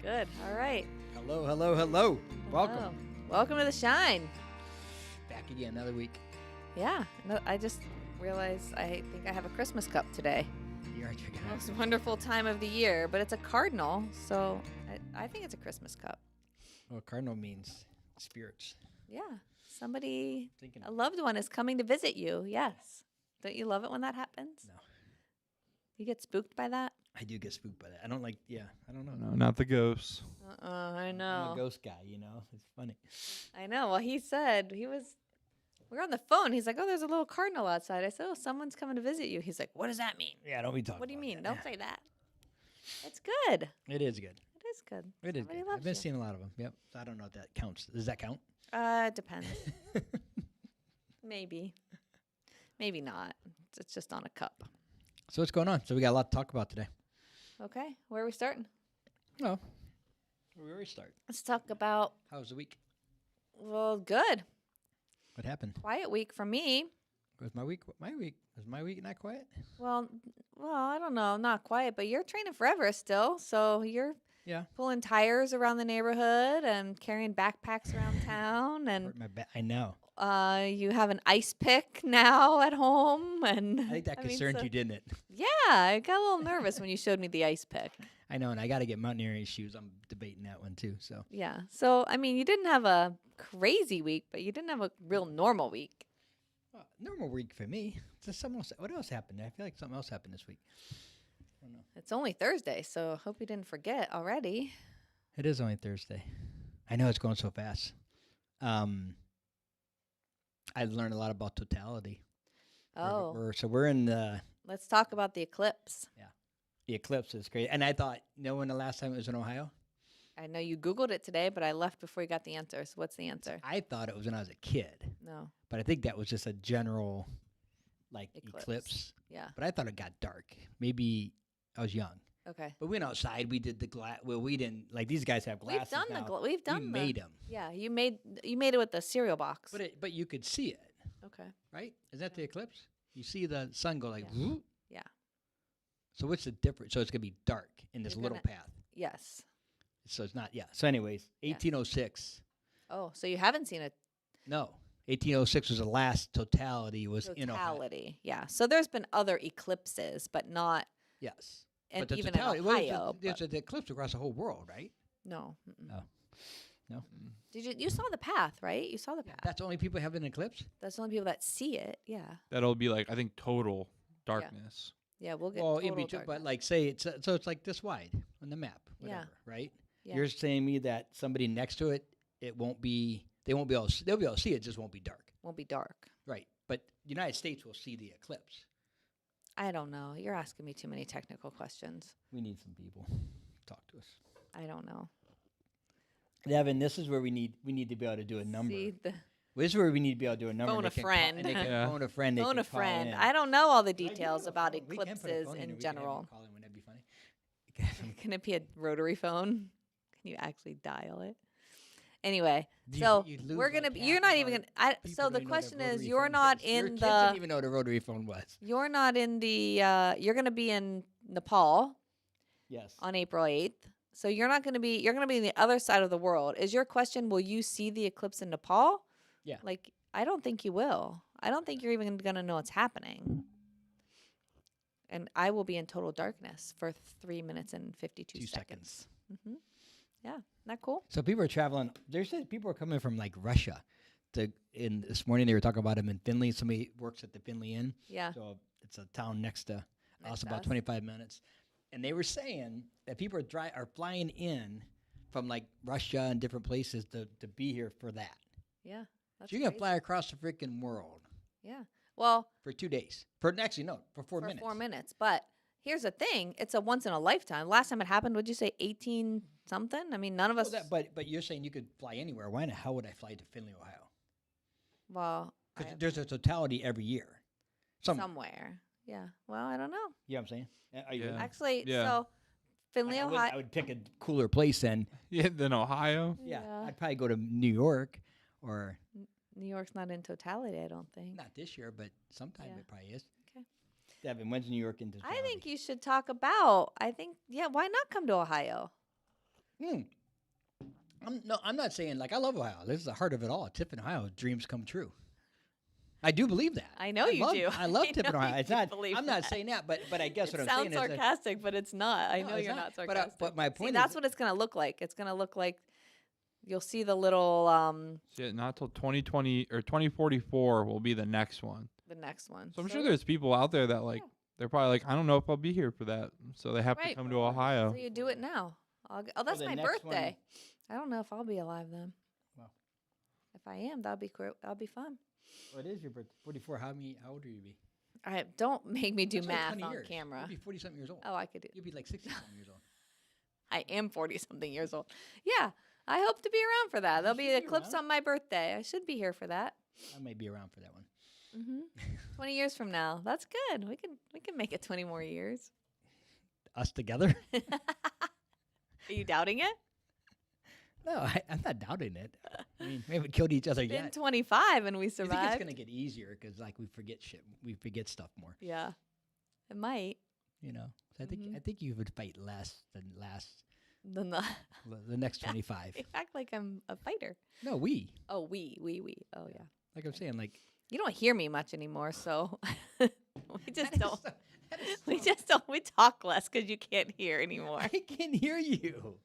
Good. All right. Hello, hello, hello. Welcome. Hello. Welcome to the Shine. Back again, another week. Yeah. No, I just realized I think I have a Christmas cup today. You are drinking it. Most wonderful time of the year, but it's a cardinal, so I think it's a Christmas cup. Well, cardinal means spirits. Yeah. Somebody, Thinking a loved one is coming to visit you. Yes. Don't you love it when that happens? No. You get spooked by that? I do get spooked by that. I don't like, I don't know. No, not the ghosts. I I'm know. a ghost guy, It's funny. I know. Well, he said we were on the phone. He's like, oh, there's a little cardinal outside. I said, oh, someone's coming to visit you. He's like, what does that mean? Yeah, don't be talking What do you about mean? that. Don't say that. It's good. It is good. It is good. It is Somebody good. loves I've been you. seeing a lot of them. Yep. So I don't know if that counts. Does that count? It depends. Maybe. Maybe not. It's just on a cup. So what's going on? So we got a lot to talk about today. Okay. Where are we starting? Well, where do we start? Let's talk about, How was the week? well, good. What happened? Quiet week for me. Was my week not quiet? Well, I don't know. Not quiet, but you're training forever still. So you're Yeah. pulling tires around the neighborhood and carrying backpacks around town. And Hurt my back. I know. you have an ice pick now at home. And I think that mean, concerned so- you, didn't it? Yeah, I got a little nervous when you showed me the ice pick. I know, and I got to get mountaineering shoes. I'm debating that one too. So Yeah. So, I mean, you didn't have a crazy week, but you didn't have a real normal week. normal week for me. Just something else. What else happened? I feel like something else happened this week. I don't know. It's only Thursday, so I hope you didn't forget already. It is only Thursday. I know it's going so fast. I learned a lot about totality. Oh, We're in the let's talk about the eclipse. eclipse is great. And I thought, when the last time it was in Ohio? I know you Googled it today, but I left before you got the answer. So what's the answer? I thought it was when I was a kid, No. but I think that was just a general eclipse. Yeah. But I thought it got dark. Maybe I was young. Okay. But we went outside. We did the glass. Well, we didn't. Like, these guys have glasses We've done now. we've done We the made them. Yeah, you made it with the cereal box. But you could see it, Okay. right? Is that the eclipse? You see the sun go like, Yeah. whoop. Yeah. So what's the difference? So it's going to be dark in this You're little gonna- path. Yes. So it's not, So anyways, Yeah. 1806. Oh, so you haven't seen it. No. 1806 was the last totality was in Ohio. Totality. Yeah. So there's been other eclipses, but not Yes. and But the even totality, in well, Ohio. there's but an eclipse across the whole world, right? no. Mm-mm. Oh. No? Did you saw the path, right? You saw the path. That's only people have an eclipse? That's the only people that see it. Yeah. That'll be like, I think, total darkness. Yeah, we'll get Well, total in between, but darkness. like say it's so it's like this wide on the map, Yeah. whatever, right? Yeah. You're saying me that somebody next to it, they won't be able to, they'll be able to see it, just won't be dark, won't be dark. right? But the United States will see the eclipse. I don't know. You're asking me too many technical questions. We need some people talk to us. I don't know. Devin, this is where we need to be able to do a number. See the This is where we need to be able to do a number. Phone and a they can friend. and they can Yeah. phone a friend. They phone can a call friend. in. I don't know all the I do details have a about phone. We can put a eclipses phone in in and we can have them general. call in. Wouldn't that be funny? Can it be a rotary phone? Can you actually dial it? Anyway, You- so you'd lose we're gonna like be. half You're of not our even gonna. people So don't the even know what question a is, rotary you're phone not is. Your in kids didn't the. even know what a rotary phone was. You're not in the. You're gonna be in Nepal Yes. on April 8th. So you're not gonna be. You're gonna be in the other side of the world. Is your question? Will you see the eclipse in Nepal? Yeah. Like I don't think you will. I don't think you're even gonna know what's happening. And I will be in total darkness for 3 minutes and 52 2 seconds. Mm-hmm. Yeah, isn't that cool? So people are traveling. There's people are coming from like Russia. This morning they were talking about them in Finley. Somebody works at the Finley Inn. Yeah. So it's a town next to Next us, to about us. 25 minutes. And they were saying that people are flying in from like Russia and different places to be here for that. Yeah. That's So you're gonna crazy. fly across the freaking world Yeah. Well, for 2 days. For 4 for minutes. 4 minutes. But here's the thing: it's a once in a lifetime. Last time it happened, would you say 18 something? I mean, none of us. But you're saying you could fly anywhere. Why? How would I fly to Finley, Ohio? Well, I Because have there's a totality every year. somewhere. Yeah. Well, I don't know. You know what I'm saying? Are you- Yeah. Actually, Yeah. so Finley, I Ohio. would pick a cooler place then. Yeah, then Ohio. Yeah, Yeah. I'd probably go to New York, or New York's not in totality, I don't think. not this year, but sometime Yeah. it probably is. Okay. Devin, when's New York into I think you should talk about. Why not come to Ohio? I'm not saying like I love Ohio. This is the heart of it all. Tiffin, Ohio, dreams come true. I do believe that. I know you do. I love I Tiffin, know Ohio. you It's do not. believe I'm not that. saying that, but I guess what I'm saying Sounds is that, sarcastic, but it's not. I No, know it's you're not. not But, sarcastic. but my See, point that's is, what it's gonna look like. It's gonna look like you'll see the little Yeah, not till 2020 or 2044 will be the next one. the next one. So I'm sure there's people out there that like they're probably like, I don't know if I'll be here for that, so they have to Right. come to Ohio. So you do it now. Oh, that's the my next one- birthday. I don't know if I'll be alive then. Well. If I am, that'll be that'll be fun. Well, it is your birthday. 44. How old will you be? All right, don't make me do That's like math 20 on years. camera. You'll be 40-something years old. Oh, I could do. You'll be like 60-something years old. I am 40-something years old. Yeah, I hope to be around for that. There'll be should be eclipse around. on my birthday. I should be here for that. I may be around for that one. 20 years from now. That's good. We can make it 20 more years. Us together? Are you doubting it? No, I'm not doubting it. I mean, we haven't killed each other Been yet. 25 and we I think it's survived. gonna get easier because like we forget shit. We forget stuff more. Yeah, it might. You know. So I think you would fight less than Then the the next 25. you act like I'm a fighter. No, we. Oh, we. Oh, yeah. Like I'm saying, like You don't hear me much anymore, so we just that is don't. so- that is We so- just don't. We talk less because you can't hear anymore. I can hear you.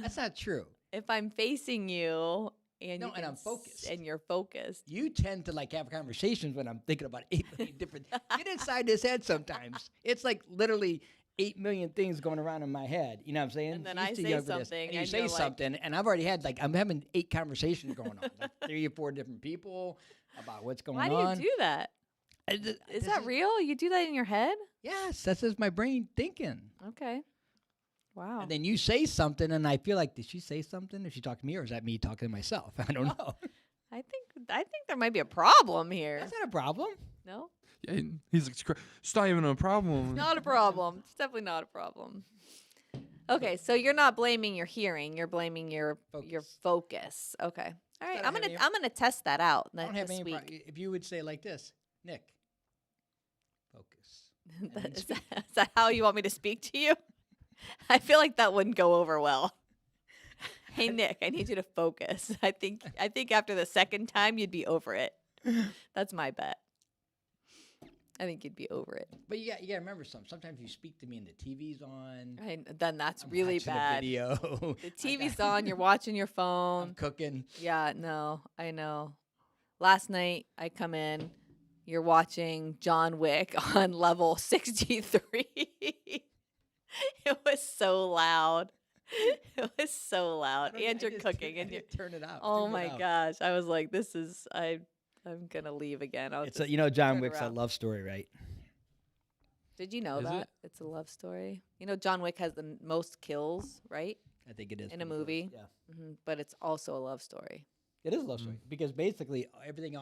That's not true. If I'm facing you and No, you and can I'm focused. and you're focused. You tend to like have conversations when I'm thinking about 8 million different. Get inside this head sometimes. It's like literally 8 million things going around in my head. You know what I'm saying? And then She's I too say young for this. something, and you and say you're like- something, and I've already had like I'm having 8 conversations going on, like 3 or 4 different people about what's going Why on. do you do that? Is that real? You do that in your head? Yes, that's just my brain thinking. Okay. Wow. And then you say something, and I feel like, did she say something? Did she talk to me, or is that me talking to myself? I don't know. I think there might be a problem here. That's not a problem. No? Yeah, he's like, it's not even a problem. Not a problem. It's definitely not a problem. Okay, so you're not blaming your hearing, you're blaming your focus. Okay. All right. I don't have any- I'm gonna test that out I don't have this any. week. If you would say like this, Nick, focus. and then Is speak. that, is that how you want me to speak to you? I feel like that wouldn't go over well. Hey Nick, I need you to focus. I think after the second time you'd be over it. That's my bet. I think you'd be over it. But you got to remember something. Sometimes you speak to me and the TV's on. Then that's I'm really watching a bad. video. The TV's on, you're watching your I'm phone. cooking. Yeah, no, I know. Last night I come in, you're watching John Wick on level 63. It was so loud. It was so loud. And you're cooking and you're turn it out. oh tune it my out. gosh. I was like, I'm gonna leave again. It's John turn Wick's a around. love story, right? Did you know Is that? it? It's a love story. You know, John Wick has the most kills, right? I think it is In a pretty close. movie? Yeah, But it's also a love story. it is a love story because basically everything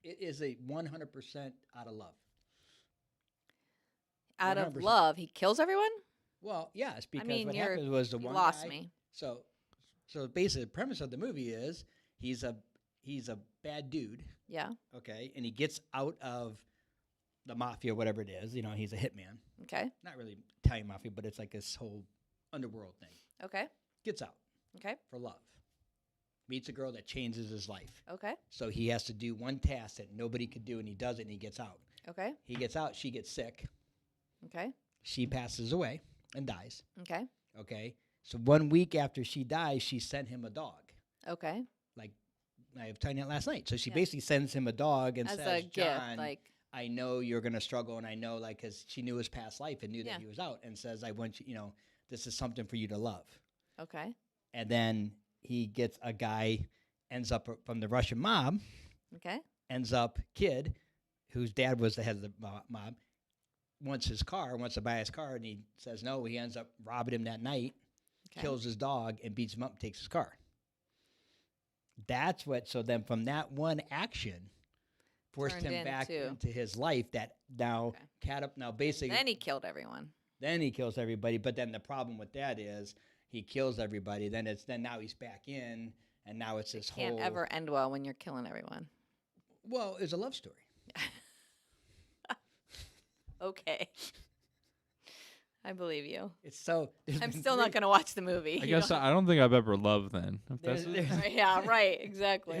it is a 100% out of love. Out of 100%. love, he kills everyone? Well, yes, because mean, what you're- happened was the You one lost guy, me. So basically, the premise of the movie is he's a bad dude, Yeah. okay, and he gets out of the mafia, whatever it is. You know, he's a hitman. Okay. Not really Italian mafia, but it's like this whole underworld thing. Okay. Gets out Okay. for love. Meets a girl that changes his life. Okay. So he has to do one task that nobody could do, and he does it, and he gets out. Okay. He gets out. She gets sick. Okay. She passes away and dies. Okay. Okay. So 1 week after she dies, she sent him a dog. Okay. Like I was telling you that last night. So she Yeah. basically sends him a dog and As says, a gift, "John, like I know you're gonna struggle, and I know like because she knew his past life and knew Yeah. that he was out, and says, I want you, this is something for you to love." okay. And then he gets a guy, ends up from the Russian mob, Okay. ends up kid, whose dad was the head of the mob, wants to buy his car, and he says no. He ends up robbing him that night, Okay. kills his dog, and beats him up and takes his car. That's what, so then from that one action, forced Turned him back into- into his life that now, Okay. now basically, Then he killed everyone. then he kills everybody. But then the problem with that is he kills everybody. Then now he's back in, and now it's this Can't whole. ever end well when you're killing everyone. Well, it's a love story. Okay. I believe you. It's so. I'm still not going to watch the movie. I guess I don't think I've ever loved then. If There's- that's there's- Yeah, right. Exactly.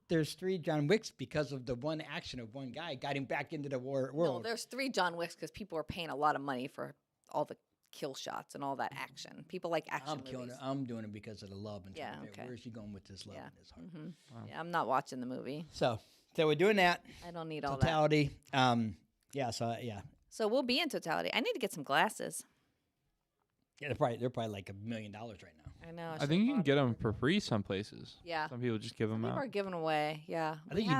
There's three John Wicks because of the one action of one guy got him back into the war No, world. there's 3 John Wicks because people are paying a lot of money for all the kill shots and all that action. People like action I'm killing movies. it. I'm doing it because of the love and Yeah, trying to figure, okay. where's he going with this love Yeah. in his heart. hmm Wow. Yeah, I'm not watching the movie. So we're doing that I don't need all that. totality. Yeah. So yeah. So we'll be in totality. I need to get some glasses. Yeah, they're probably like $1 million right now. I know. I think you can get them for free some places. Yeah. Some people just give them People out. are giving away. Yeah. I think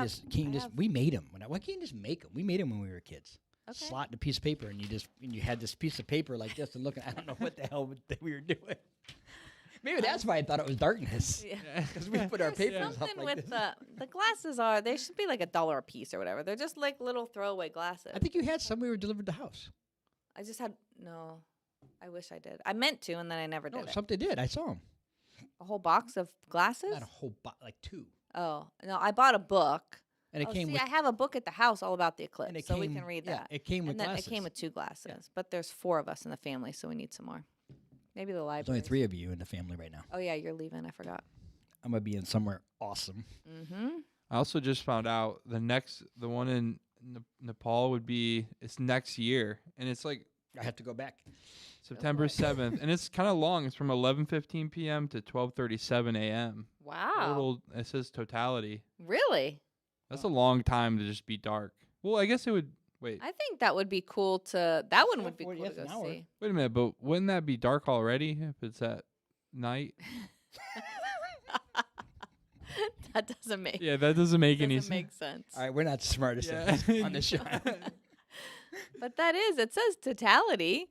we made them. Why can't you just make them? We made them when we were kids. Okay. Slot in a piece of paper, and you had this piece of paper like this, and I don't know what the hell that we were doing. Maybe that's why I thought it was darkness. Yeah. Because we put our There's papers up something like with this. the glasses they should be like $1 a piece or whatever. They're just like little throwaway glasses. I think you had some we were delivered to the house. I just had no. I wish I did. I meant to, and then I never No, did it. something did. I saw them. A whole box of glasses. Not a whole like 2. Oh no, I bought a book. And it Oh, came see, with. I have a book at the house all about the eclipse, and it so we came- can read yeah, that. It came with And then glasses. it came with 2 glasses, but there's 4 of us in the family, so we need some more. Maybe the There's library. only 3 of you in the family right now. Oh yeah, you're leaving. I forgot. I'm gonna be in somewhere awesome. Mm-hmm. I also just found out the one in Nepal it's next year, and it's like I have to go back. September 7th, and it's kind of long. It's from 11:15 p.m. to 12:37 a.m. Wow. Total. It says totality. Really? That's a long time to just be dark. Well, I guess it would. Wait, I think that would be cool to. That one Yeah, would be cool 40 to an go hour. see. wait a minute, but wouldn't that be dark already if it's at night? That doesn't make. Yeah, that doesn't make any doesn't sense. make sense. All right, we're not the smartest Yeah. on the show. But that is. It says totality.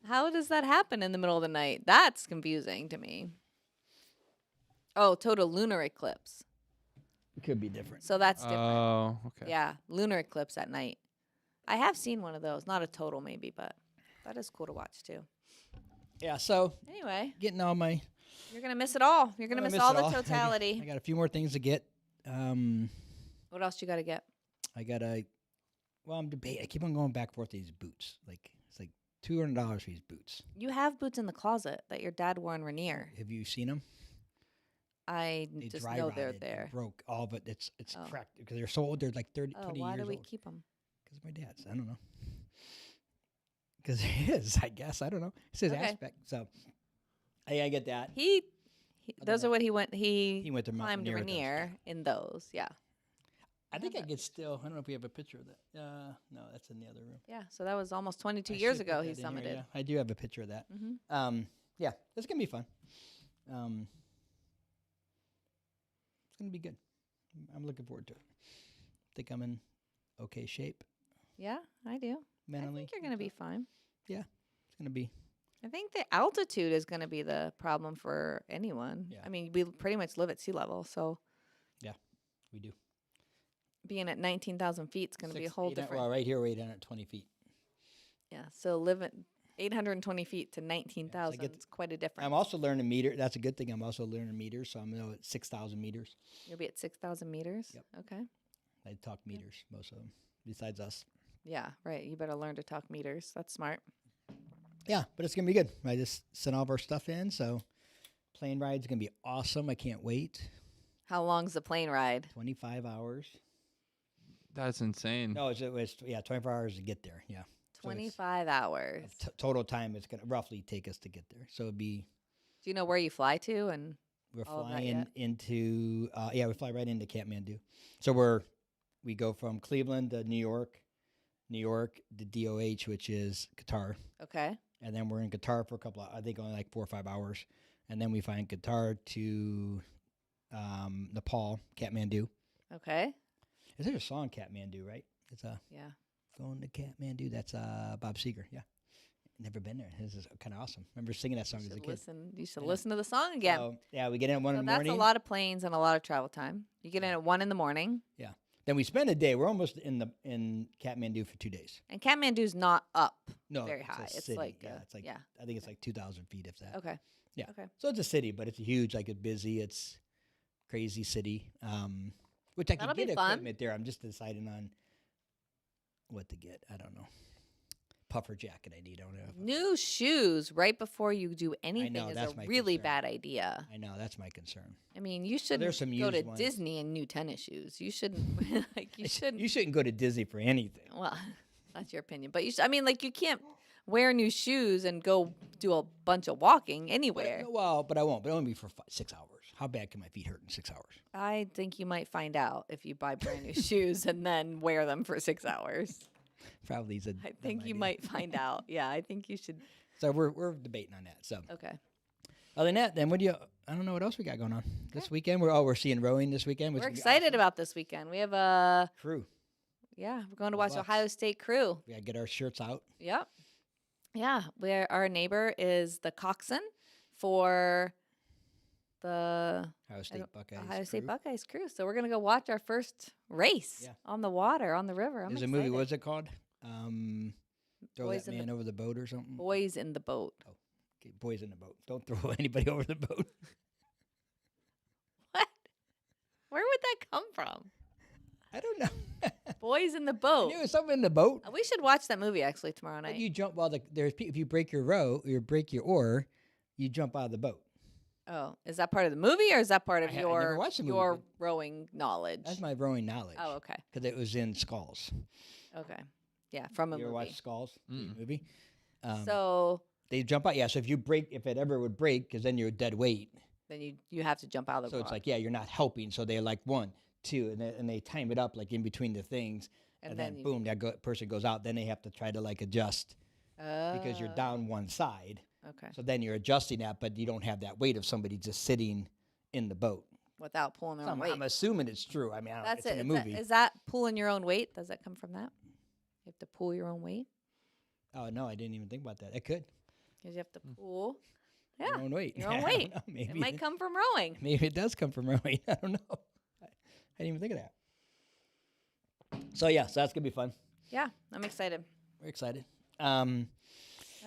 How does that happen in the middle of the night? That's confusing to me. Oh, total lunar eclipse. It could be different. So that's different. Oh, okay. Yeah, lunar eclipse at night. I have seen one of those. Not a total, maybe, but that is cool to watch too. Yeah, so Anyway, getting all my. you're gonna miss it all. You're gonna I'm miss gonna all it the I got- totality. I got a few more things to get. What else you got to get? I got a. Well, I'm debating. I keep on going back and forth to these boots. Like it's like $200 for these boots. You have boots in the closet that your dad wore in Rainier. Have you seen them? I They just dry know they're rotted. They there. broke all, but it's Oh. cracked because they're so old. They're like 30, Oh, 20 why years do we old. keep them? Because my dad's. I don't know. Because it is, I guess. I don't know. It's his Okay. aspect. So I get that. He Other those than are what he went. He He went to Mount climbed Rainier with those. Rainier in those. Yeah, I think I that could still. I don't know if we have a picture of that. No, that's in the other room. yeah. So that was almost 22 I years should ago put he that in here, summited. yeah. I do have a picture of that. Mm-hmm. Yeah, it's gonna be fun. It's gonna be good. I'm looking forward to it. Think I'm in okay shape Yeah, I do. mentally. I think you're gonna be fine. It's gonna be. I think the altitude is going to be the problem for anyone. Yeah. I mean, we pretty much live at sea level, so We do. being at 19,000 feet is going to be a whole different. Well, right here we're 820 feet. Yeah, so living 820 feet to 19,000 get is quite a difference. I'm also learning meter. That's a good thing. I'm also learning meters, so I'm now at 6,000 meters. You'll be at 6,000 meters. Yep. Okay. I talk meters, most of them, besides us. Yeah, right. You better learn to talk meters. That's smart. Yeah, but it's gonna be good. I just sent all of our stuff in, so plane ride's gonna be awesome. I can't wait. How long's the plane ride? 25 hours. That's insane. No, it was 24 hours to get there. Yeah. So it's- 25 hours. Total time it's gonna roughly take us to get there. So it'd be Do you know where you fly to? And we're All of that flying yet? into we fly right into Kathmandu. So we go from Cleveland to New York to DOH, which is Qatar, okay. and then we're in Qatar for a couple of, I think only like 4 or 5 hours, and then we fly in Qatar to Nepal, Kathmandu. Okay. Is there a song Kathmandu, right? It's Yeah. going to Kathmandu. That's Bob Seger. Yeah, never been there. This is kind of awesome. Remember singing that song You as a should kid. listen. You should Yeah. listen to the song again. So, yeah, we get in at 1 So in the that's morning. a lot of planes and a lot of travel time. You get in at 1 in the morning, Then we spend a day. We're almost in Kathmandu for 2 days. and Kathmandu's not up No, very it's a high. It's city. like yeah, it's like yeah. I think it's like 2,000 feet, if that. Okay. Yeah. Okay. So it's a city, but it's a huge, like it's busy. It's crazy city. Which I That'll can be get fun. equipment there. I'm just deciding on what to get. I don't know. puffer jacket I need. I don't know. New shoes right before you do anything know, is that's a my really concern. bad idea. I know that's my concern. I mean, you shouldn't there's some go to used ones. Disney in new tennis shoes. You shouldn't like you shouldn't. You shouldn't go to Disney for anything. Well, that's your opinion, but I mean, like you can't wear new shoes and go do a bunch of walking anywhere. But I won't. But only for 6 hours. How bad can my feet hurt in 6 hours? I think you might find out if you buy brand new shoes and then wear them for 6 hours. Probably is a. I think you might find out. Yeah, I think you should. So we're debating on that. So Okay. other than that, then what do you? I don't know what else we got going on this weekend. We're seeing rowing this weekend. Which We're will be excited awesome. about this weekend. We have a Crew. we're going to Go watch Bucks. Ohio State Crew. We gotta get our shirts out. Yep. Yeah, where our neighbor is the coxswain for the Ohio State Buckeyes crew. So we're gonna go watch our first race on the water, on the river. There's a movie. What's it called? Throw Boys that in man over the boat or something. Boys in the Boat. Okay, boys in the boat. Don't throw anybody over the boat. What? Where would that come from? I don't know. Boys in the Boat. There was something in the boat. We should watch that movie actually tomorrow night. You jump while if you break your oar, you jump out of the boat. Oh, is that part of the movie or is that part of I never watched the movie. your rowing knowledge? That's my rowing knowledge. Oh, okay. Because it was in Skulls. Okay. Yeah, from a You ever movie. watched Skulls? Movie. So They jump out. Yeah. So if it ever would break, because then you're dead weight. then you have to jump out of the So water. it's like, you're not helping. So they're like 1, 2, and they time it up like in between the things, and then boom, that person goes out. Then they have to try to like adjust because you're down one side. Okay. So then you're adjusting that, but you don't have that weight of somebody just sitting in the boat. Without pulling their own weight. I'm assuming it's true. I mean, That's it's it. in a movie. Is that pulling your own weight? Does that come from that? You have to pull your own weight Oh no, I didn't even think about that. It could. because you have to pull. Yeah, Your own weight. your own I don't weight. know. Maybe It might come from rowing. Maybe it does come from rowing. I don't know. I didn't even think of that. So yeah, so that's gonna be fun. Yeah, I'm excited. We're excited. All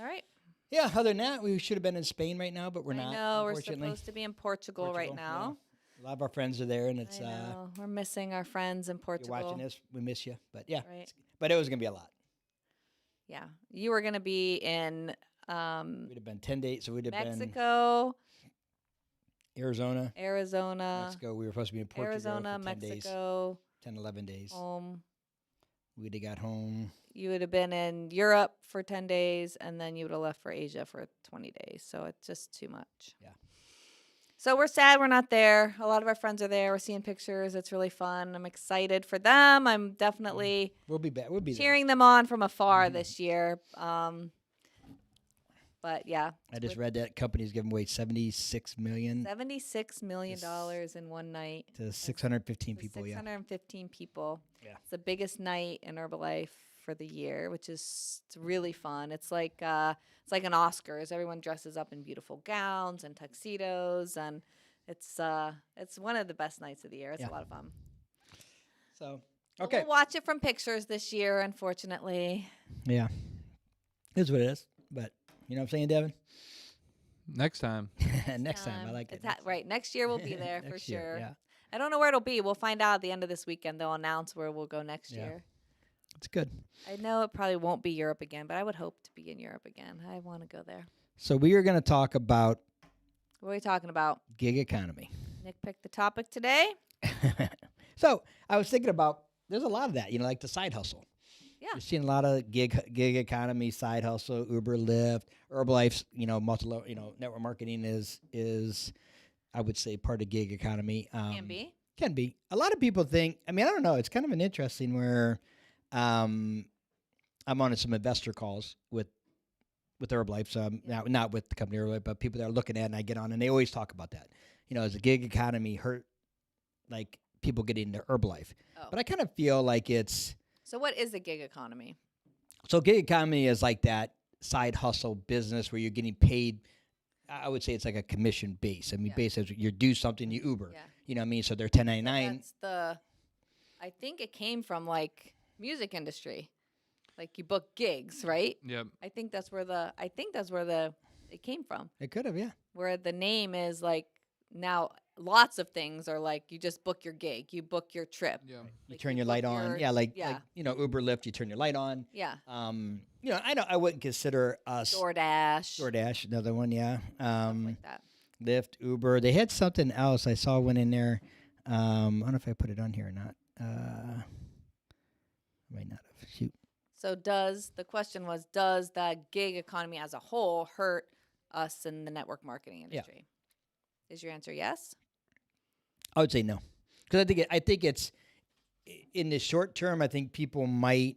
right. Yeah. Other than that, we should have been in Spain right now, but we're not. I know we're unfortunately. supposed to be in Portugal right now. Yeah. A lot of our friends are there, and it's I know. We're missing our friends in you're Portugal. watching this. We miss you, but yeah. Right. But it was gonna be a lot. Yeah, you were gonna be in We'd have been 10 days, so we'd have Mexico, been Arizona, Arizona, Mexico. We were supposed to be in Portugal Arizona, for 10 days, Mexico, 10, 11 days. home. We'd have got home. You would have been in Europe for 10 days, and then you would have left for Asia for 20 days. So it's just too much. Yeah. So we're sad we're not there. A lot of our friends are there. We're seeing pictures. It's really fun. I'm excited for them. I'm definitely We'll be back. We'll be there. cheering them on from afar this year. But yeah, I just read that company's giving away $76 million $76 million in one night. to 615 to people. 615 people. Yeah. It's the biggest night in Herbalife for the year, which is really fun. It's like an Oscars. Everyone dresses up in beautiful gowns and tuxedos, and it's one of the best nights of the year. It's a lot of fun. So But okay, we'll watch it from pictures this year, unfortunately. yeah, is what it is. But you know what I'm saying, Devin? Next time. Next time, I like it. Right, next year we'll be there for Next year, sure. yeah. I don't know where it'll be. We'll find out at the end of this weekend. They'll announce where we'll go next Yeah. year. It's good. I know it probably won't be Europe again, but I would hope to be in Europe again. I want to go there. So we are going to talk about What are we talking about? gig economy. Nick picked the topic today. So I was thinking about there's a lot of that, like the side hustle. Yeah. You're seeing a lot of gig economy, side hustle, Uber, Lyft, Herbalife's, network marketing is I would say part of gig economy. Can be. A lot of people think, I don't know, it's kind of an interesting where I'm on some investor calls with Herbalife, so not with the company Herbalife, but people that are looking at it, and I get on, and they always talk about that. Is the gig economy hurt, like, people getting into Herbalife? Oh. But I kind of feel like it's... So what is the gig economy? So gig economy is like that side hustle business where you're getting paid. I would say it's like a commission base. Basically, you do something, you Uber. Yeah. You know what I mean? So they're 1099. I think it came from like music industry, like you book gigs, right? Yep. I think that's where it came from. It could have, yeah. Where the name is like now lots of things are like you just book your gig, you book your trip. Yeah. You Like, turn you your light book on. your- Yeah, like yeah. Uber, Lyft. You turn your light on. Yeah. I wouldn't consider us DoorDash. another one. Yeah. Stuff like that. Lyft, Uber. They had something else. I saw one in there. I don't know if I put it on here or not. Might not have. Shoot. So the question was, does the gig economy as a whole hurt us in the network marketing industry? Is your answer yes? I would say no, because I think it's in the short term. I think people might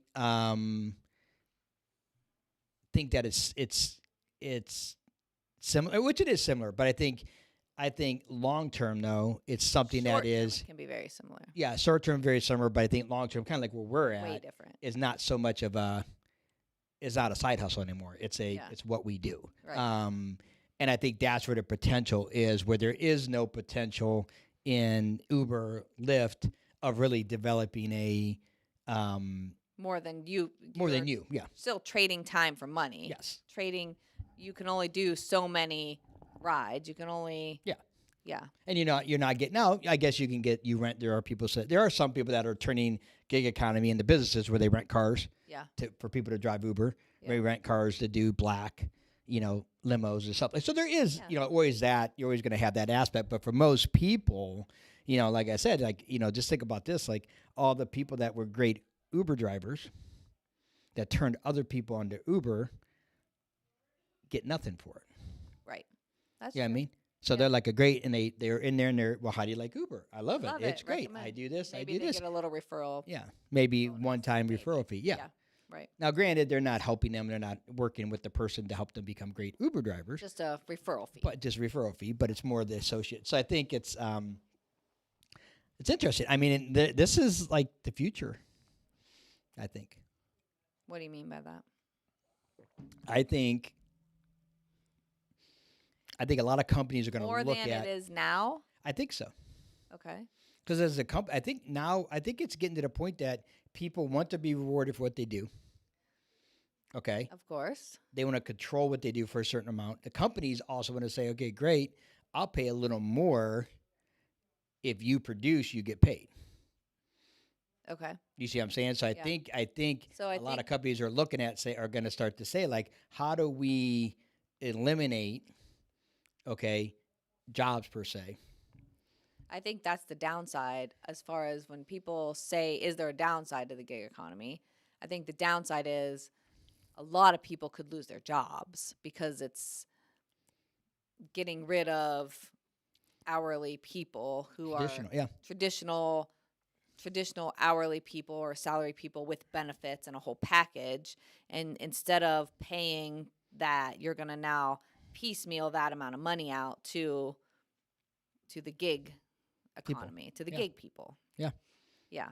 think that it's similar, which it is similar. But I think long term though, it's something Short that term, is it can be very similar. yeah, short term very similar. But I think long term, kind of like where we're Way at, different. is not so much of is not a side hustle anymore. It's Yeah. it's what we do. Right. And I think that's where the potential is, where there is no potential in Uber, Lyft of really developing a More than you. more than you're you. Yeah. Still trading time for money. Yes. Trading. You can only do so many rides. You can only. Yeah. Yeah. And you're not getting out. I guess you rent. There are some people that are turning gig economy into businesses where they rent cars. Yeah. For people to drive Uber. Yeah. They rent cars to do black, limos or something. So there is, always that. You're always going to have that aspect. But for most people, like I said, just think about this. Like all the people that were great Uber drivers that turned other people onto Uber get nothing for it. Right. That's You know what I true. mean? So they're like a great, and they're in there and they're, well, how do you like Uber? I love it. Love It's it. great. Recommend. I do this. Maybe I do they this. get a little referral. Yeah. Maybe bonus, one-time maybe. referral fee. Yeah. Right. Now, granted, they're not helping them. They're not working with the person to help them become great Uber drivers. Just a referral fee. But just referral fee. But it's more the associate. So I think it's interesting. I mean, this is like the future. I think. What do you mean by that? I think a lot of companies are going to More look than at. it is now. I think so. Okay. Because as a company, I think it's getting to the point that people want to be rewarded for what they do. Okay. Of course. They want to control what they do for a certain amount. The companies also want to say, okay, great, I'll pay a little more. If you produce, you get paid. Okay. You see what I'm saying? So I think So a lot of companies are looking at are going to start to say, like, how do we eliminate, jobs per se? I think that's the downside as far as when people say, is there a downside to the gig economy? I think the downside is a lot of people could lose their jobs because it's getting rid of hourly people who are traditional hourly people or salary people with benefits and a whole package. And instead of paying that, you're going to now piecemeal that amount of money out to the gig economy, to the gig people. Yeah. Yeah.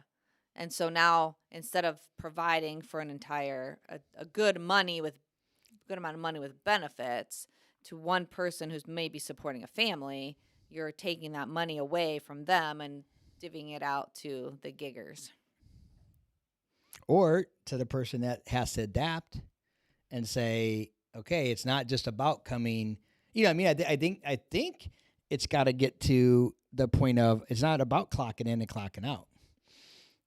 And so now instead of providing for an entire a good amount of money with benefits to one person who's maybe supporting a family, you're taking that money away from them and divvying it out to the giggers. Or to the person that has to adapt and say, okay, it's not just about coming. I mean, I think it's got to get to the point of it's not about clocking in and clocking out.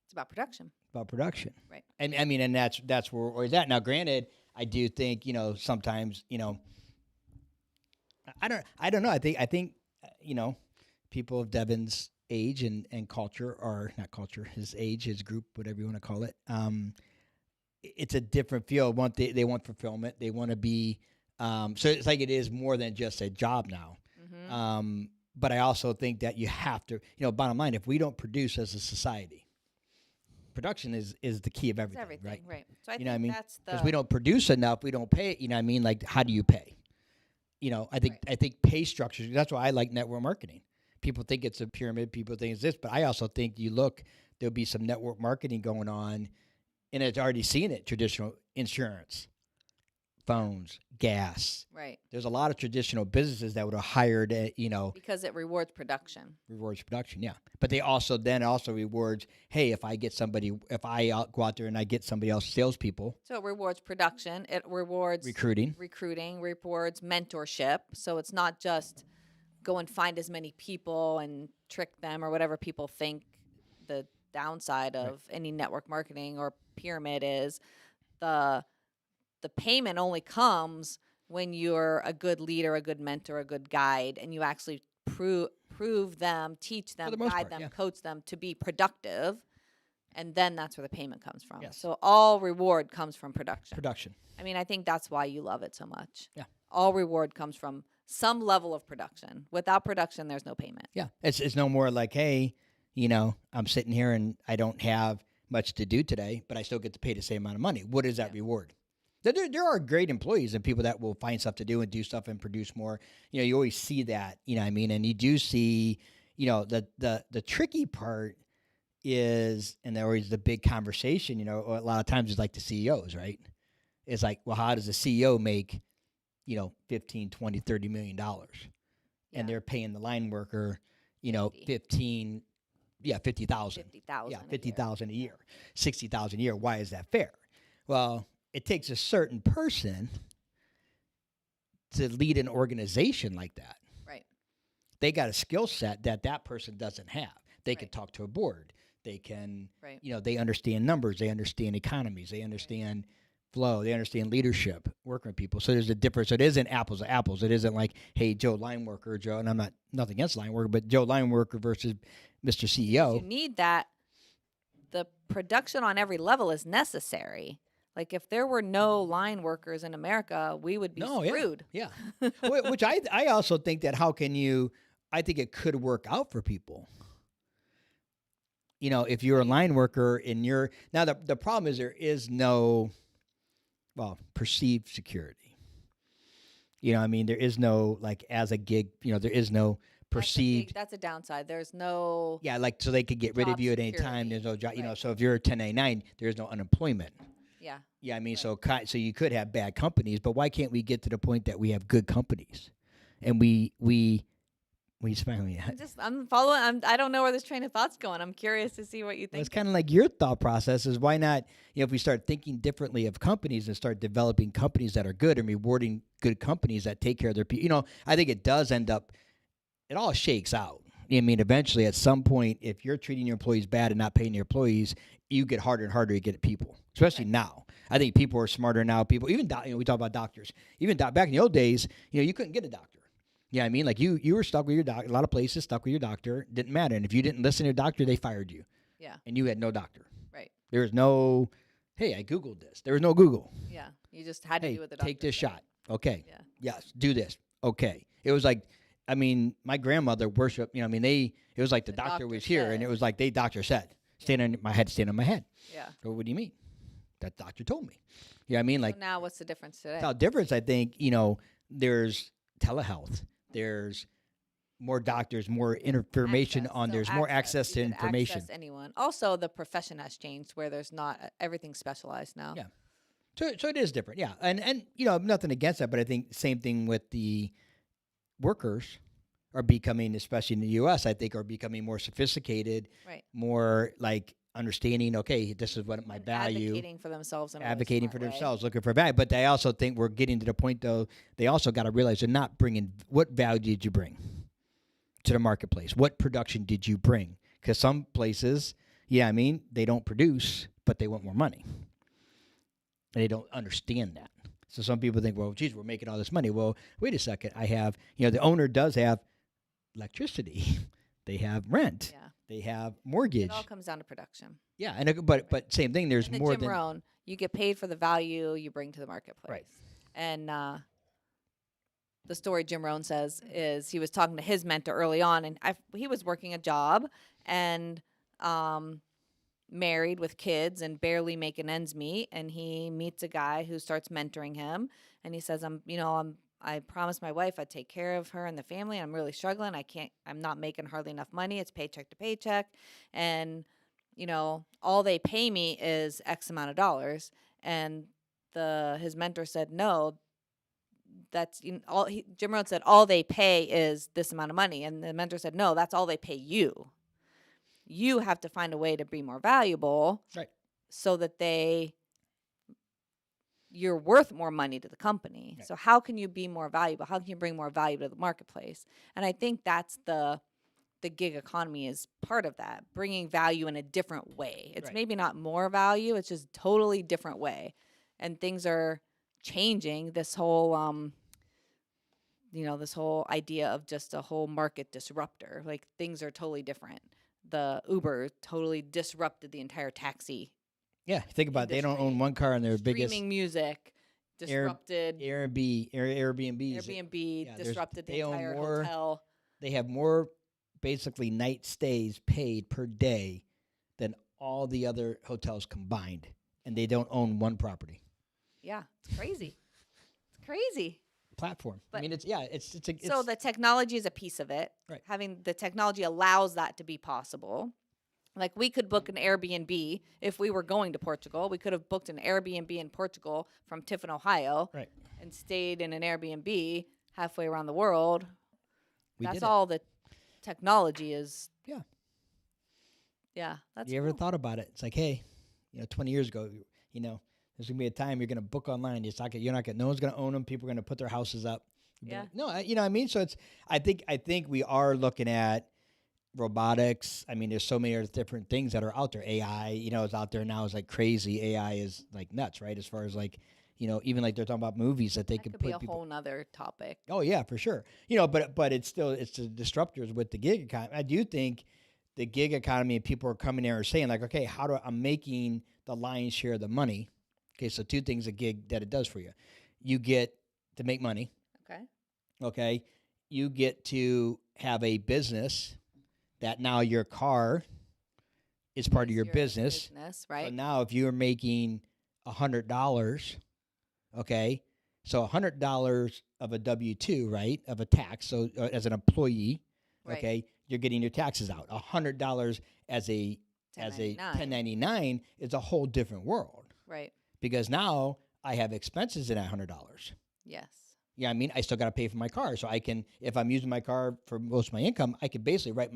It's about production. About production, right? And I mean, and that's where we're always at. Now, granted, I do think sometimes I don't know. I think people of Devin's age and culture, or not culture, his age, his group, whatever you want to call it. It's a different field. They want fulfillment. They want to be. So it's like it is more than just a job now. Mm-hmm. But I also think that you have to, bottom line, if we don't produce as a society, production is the key of everything, right? So I know what I mean? That's because we don't produce enough, we don't pay. You know what I mean? Like, how do you pay? I think pay structures. That's why I like network marketing. People think it's a pyramid. People think it's this, but I also think there'll be some network marketing going on, and it's already seen it. Traditional insurance, phones, gas. Right. There's a lot of traditional businesses that would have hired, because it rewards production. Yeah. But they also rewards, hey, if I go out there and I get somebody else, salespeople. So it rewards production. It rewards recruiting, rewards mentorship. So it's not just go and find as many people and trick them or whatever people think the downside of any network marketing or pyramid is. The payment only comes when you're a good leader, a good mentor, a good guide, and you actually prove them, teach them, guide them, coach them to be productive. And then that's where the payment comes from. Yes. So all reward comes from production. I mean, I think that's why you love it so much. Yeah. All reward comes from some level of production. Without production, there's no payment. Yeah. It's no more like, hey, I'm sitting here and I don't have much to do today, but I still get to pay the same amount of money. What is that reward? There are great employees and people that will find stuff to do and do stuff and produce more. You always see that, what I mean? And you do see, the tricky part is, and there always the big conversation, a lot of times it's like the CEOs, right? It's like, well, how does a CEO make, 15, 20, $30 million? And they're paying the line worker, 50,000. Yeah, 50,000 a year, 60,000 a year. Why is that fair? Well, it takes a certain person to lead an organization like that. Right. They got a skill set that person doesn't have. They can talk to a board. They can, they understand numbers. They understand economies. They understand flow. They understand leadership, working with people. So there's a difference. So it isn't apples to apples. It isn't like, hey, Joe line worker, Joe, and I'm not nothing against line worker, but Joe line worker versus Mr. CEO. You need that. The production on every level is necessary. Like if there were no line workers in America, we would be screwed. Yeah. Which I also think that I think it could work out for people. If you're a line worker now the problem is there is no, perceived security. There is no, like as a gig, there is no perceived. That's a downside. There's no. Yeah, like so they could get rid of you at any time. There's no job. So if you're a 1099, there's no unemployment. Yeah. Yeah, so you could have bad companies, but why can't we get to the point that we have good companies, and we finally. I'm following. I don't know where this train of thought's going. I'm curious to see what you think. Well, it's kind of like your thought process is why not? If we start thinking differently of companies and start developing companies that are good and rewarding good companies that take care of their people. I think it does end up. It all shakes out. Eventually, at some point, if you're treating your employees bad and not paying your employees, you get harder and harder to get at people, especially now. I think people are smarter now. People, even we talk about doctors. Even back in the old days, you couldn't get a doctor. Yeah, like you were stuck with your doctor. A lot of places stuck with your doctor. Didn't matter, and if you didn't listen to your doctor, they fired you. Yeah, and you had no doctor. Right. There was no, hey, I Googled this. There was no Google. Yeah, you just had to do what the doctor take this said. shot. Okay. Yeah. Yes, do this. Okay. It was like, my grandmother worshiped. It was like the doctor was here, and it was like doctor said, stand on my head. Yeah. Well, what do you mean? That doctor told me. Yeah, like. So now, what's the difference today? The difference, I think, there's telehealth. There's more doctors, more information there's more access to information. Access anyone. Also, the profession has changed where there's not everything specialized now. Yeah. So it is different. Yeah. And nothing against that, but I think same thing with the workers are becoming, especially in the U.S., I think are becoming more sophisticated, right? More like understanding, okay, this is what my value. Advocating for themselves. Advocating for themselves, looking for value. But I also think we're getting to the point, though, they also got to realize they're not bringing, what value did you bring to the marketplace? What production did you bring? Because some places, they don't produce, but they want more money. And they don't understand that. So some people think, well, geez, we're making all this money. Well, wait a second. I have, the owner does have electricity. They have rent. Yeah. They have mortgage. It all comes down to production. Yeah, but same thing. There's more Jim Rohn, you get paid for the value you bring to the marketplace. Right. And the story Jim Rohn says is he was talking to his mentor early on, and he was working a job and married with kids and barely making ends meet. And he meets a guy who starts mentoring him, and he says, I promised my wife I'd take care of her and the family. I'm really struggling. I'm not making hardly enough money. It's paycheck to paycheck. And, all they pay me is X amount of dollars. And his mentor said, no, that's Jim Rohn said, all they pay is this amount of money. And the mentor said, no, that's all they pay you. You have to find a way to be more valuable. Right. So that they you're worth more money to the company. Right. So how can you be more valuable? How can you bring more value to the marketplace? And I think that's the gig economy is part of that, bringing value in a different way. It's Right. maybe not more value, it's just totally different way. And things are changing. This whole this whole idea of just a whole market disruptor. Like things are totally different. The Uber totally disrupted the entire taxi. Yeah, think about it. They don't own one car, and their biggest Streaming music disrupted Airbnb Yeah, disrupted the they own entire more- hotel. They have more basically night stays paid per day than all the other hotels combined, and they don't own one property Yeah, it's crazy. It's crazy. platform. I But- mean, it's So the technology is a piece of it. Right. Having the technology allows that to be possible. Like we could book an Airbnb if we were going to Portugal. We could have booked an Airbnb in Portugal from Tiffin, Ohio, Right. and stayed in an Airbnb halfway around the world. we That's did all the technology is. Yeah. Yeah, that's You ever cool. thought about it? It's like, hey, 20 years ago, there's gonna be a time you're gonna book online. It's not you're not gonna. No one's gonna own them. People are gonna put their houses up. You'll be Yeah. like, no, you know what I mean. So it's. I think we are looking at robotics. I mean, there's so many other different things that are out there. AI, is out there now. Is like crazy. AI is like nuts, right? As far as like, even like they're talking about movies that they That could could put be a people. whole nother topic. Oh yeah, for sure. But it's still it's the disruptors with the gig economy. I do think the gig economy and people are coming there and saying like, okay, I'm making the lion's share of the money. Okay, so two things a gig that it does for you. You get to make money. Okay. Okay. You get to have a business that now your car is part of Is your business. right? So now if you're making $100, okay, so $100 of a W-2, right, of a tax, so as an employee, Right. okay, you're getting your taxes out. $100 as a 1099 is a whole different world Right. because now I have expenses in that $100. Yes. Yeah, I mean, I still got to pay for my car. So I can, if I'm using my car for most of my income, I could basically write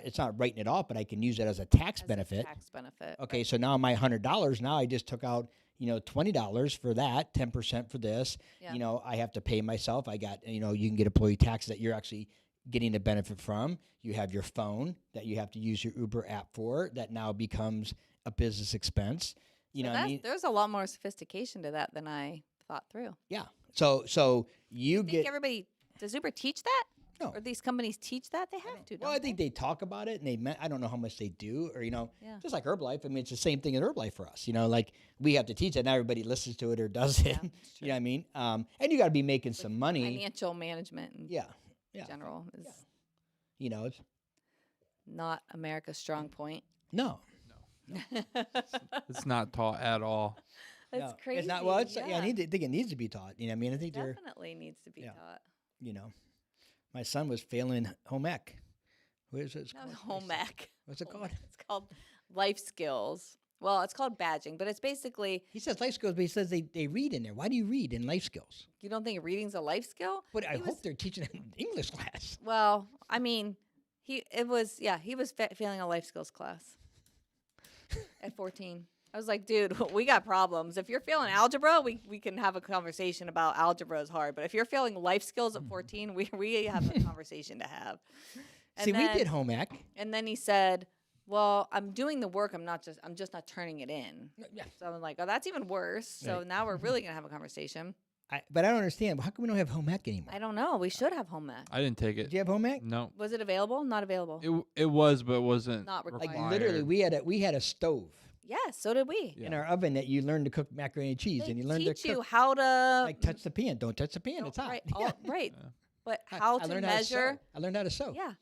it's not writing it off, but I can use it as a tax As a benefit. tax benefit. Okay, right. so now my $100, now I just took out, $20 for that, 10% for this. Yeah. I have to pay myself. I got, you can get employee tax that you're actually getting the benefit from. You have your phone that you have to use your Uber app for that now becomes a business expense. You know what I mean? There's a lot more sophistication to that than I thought through. Yeah. So you I think get. everybody does Uber teach that? No. Or these companies teach that? They have to. Well, don't I think they talk about it, and I don't know how much they do, or Yeah. just like Herbalife. I mean, it's the same thing in Herbalife for us. Like we have to teach it, not everybody listens to it or does it. Yeah, that's You know what I mean? And you got to be making some money. Financial management in Yeah. general is It's not America's strong point. no. It's not taught at all. That's no. crazy. It's not. Well, it's I think it needs to be taught. You know what I mean? I think they're. Definitely needs to be Yeah. taught. My son was failing home ec. What is it? Not home ec. What's it called? It's called life skills. Well, it's called badging, but it's basically, He says life skills, but he says they read in there. Why do you read in life skills? you don't think reading's a life skill? But I He was- hope they're teaching it in English class. Well, I mean, he was failing a life skills class at 14. I was like, dude, we got problems. If you're failing algebra, we can have a conversation about algebra is hard. But if you're failing life skills at 14, we have a conversation to have. And See, we then- did home ec. And then he said, well, I'm doing the work. I'm just not turning it in. Yeah. So I'm like, oh, that's even worse. So Right. now we're really going to have a conversation. But I don't understand. How come we don't have home ec anymore? I don't know. We should have home ec. I didn't take Did it. you have home ec? No, Was it available? Not available. it was, but it wasn't Not required. Like required. literally, we had a stove Yes, so did we. Yeah. in our oven that you learned to cook macaroni and cheese, They and you learned teach to you cook. how to Like touch the pan. Don't touch the pan. no, It's hot. Right, Yeah. right. Yeah. But I- how I to learned measure? How to sew. I learned how to sew. Yeah,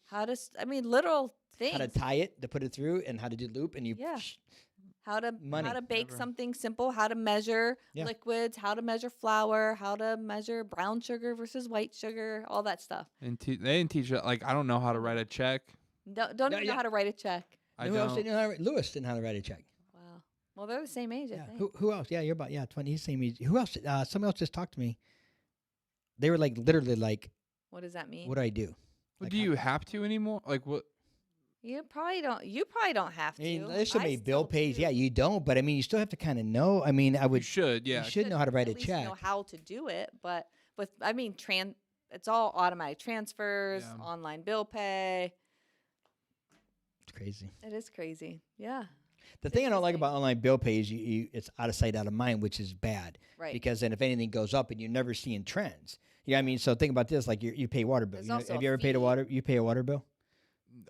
literal things. How to tie it, to put it through, and how to do loop, and you. Yeah. How to Money. bake Never. something simple, how to measure Yeah. liquids, how to measure flour, how to measure brown sugar versus white sugar, all that stuff. And they didn't teach it. Like I don't know how to write a check. Don't No, even know yeah. how to write a check. I Who else don't. didn't know how to write? Lewis didn't know how to write a check. Wow. Well, they're the same age, I Yeah. think. Who else? Yeah, you're about 20. He's the same age. Who else? Someone else just talked to me. They were like literally like, What does that mean? "What do I do?" Well, Like, do you have to anymore? Like what? You probably don't. You probably don't have I mean, to. there's so I many bill still pays. do. Yeah, you don't, but I mean, you still have to kind of know. I mean, I You would. should, You yeah. should know how to write a at least check. know how to do it, but with I mean, it's all automatic transfers, Yeah. online bill pay. It's crazy. It is crazy. Yeah. The It's thing I don't like interesting. about online bill pay is it's out of sight, out of mind, which is bad. Right. Because then if anything goes up and you're never seeing trends. You know what I mean? So think about this, like you pay water bill. There's You know, also have a you ever paid a fee. you pay a water bill?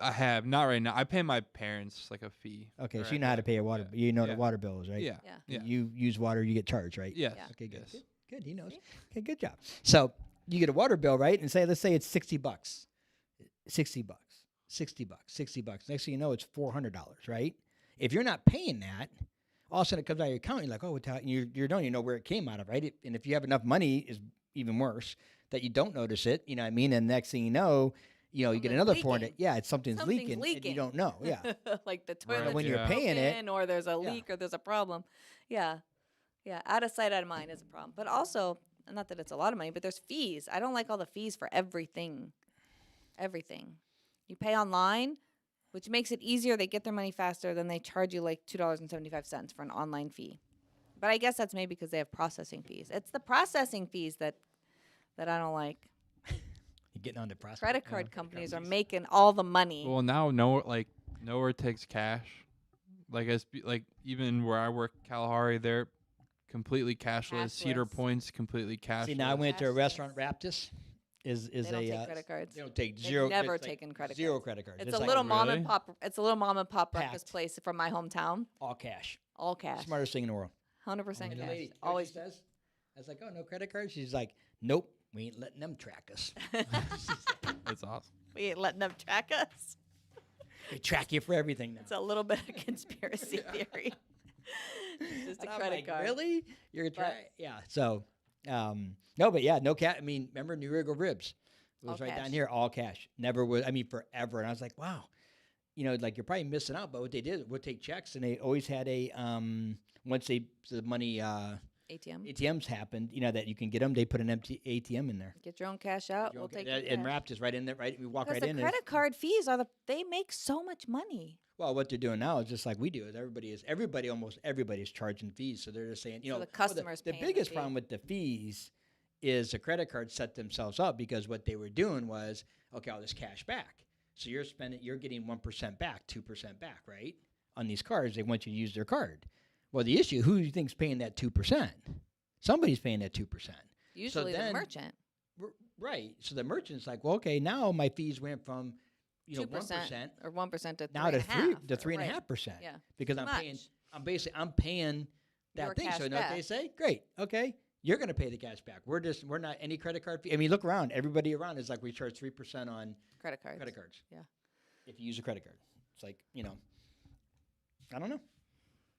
I have not right now. I pay my parents like a fee. Okay, so Right, you know how yeah, to pay a water yeah, bill. You know yeah. what a water bill is, right? Yeah. Yeah. Yeah. You use water, you get charged, right? Yes. Yeah. Okay, good. Yes. Good. He knows. See? Okay, good job. So you get a water bill, right? And let's say it's $60. $60. $60. Next thing you know, it's $400, right? If you're not paying that, all of a sudden it comes out of your account. You're like, oh, you don't even know where it came out of, right? And if you have enough money, is even worse that you don't notice it. You know what I mean? And next thing you know, you get Something's another leaking. 400. Yeah, something's leaking, and you leaking. don't know. Yeah. Like the Right, toilet when you're yeah. paying it, or there's a leak or there's a problem. Yeah. Yeah. Out of sight, out of mind is a problem. But also, not that it's a lot of money, but there's fees. I don't like all the fees for everything. Everything. You pay online, which makes it easier. They get their money faster. Then they charge you like $2.75 for an online fee. But I guess that's maybe because they have processing fees. It's the processing fees that I don't like. you're getting on the process. Credit card companies are making all the money. Well, now nowhere takes cash. Like even where I work, Kalahari, they're completely cashless. Cedar Cashless. Point's completely cashless. See, now I went to a Cashless. restaurant, Raptus. Is They don't a take credit cards. They don't take They've zero. never it's like taken credit zero cards. credit cards. It's a like little mom Really? and pop. It's a little mom and pop breakfast Packed. place from my hometown. all cash. All cash. Smartest thing in the world. 100% And the cash. lady, Always. says, I was like, oh, no credit cards. She's like, nope, we ain't letting them track us. That's awesome. We ain't letting them track us. They track you for everything now. It's a little bit of conspiracy theory. It's just a And I'm credit like, card. really? You're a But- yeah. So, no, but yeah, no cash. I mean, remember New Rigo Ribs? It was All right cash. down here, all cash. Never was. I mean, forever. And I was like, wow. Like you're probably missing out. But what they did, we'll take checks, and they always had a once the money ATM. ATMs happened, that you can get them. They put an empty ATM in there. Get your own cash out. We'll take your and cash. wrapped is right in there. Right, we walk Because right the in. credit card fees they make so much money. Well, what they're doing now is just like we do. Is almost everybody is charging fees. So they're just saying, So the customer's the paying the biggest fee. problem with the fees is the credit cards set themselves up because what they were doing was, okay, all this cash back. So you're getting 1% back, 2% back, right? On these cards, they want you to use their card. Well, the issue, who do you think's paying that 2%? Somebody's paying that 2%. Usually then- the merchant. Right. So the merchant's like, well, okay, now my fees went from 2% 1% or 1% to now to 3.5%. 3.5%. Yeah. Because Too I'm paying that Your thing. cash So you know what they back. say? Great. Okay. You're gonna pay the cash back. We're not any credit card fee. I mean, look around. Everybody around is like we charge 3% on Credit cards. credit cards. Yeah. If you use a credit card. It's like, I don't know.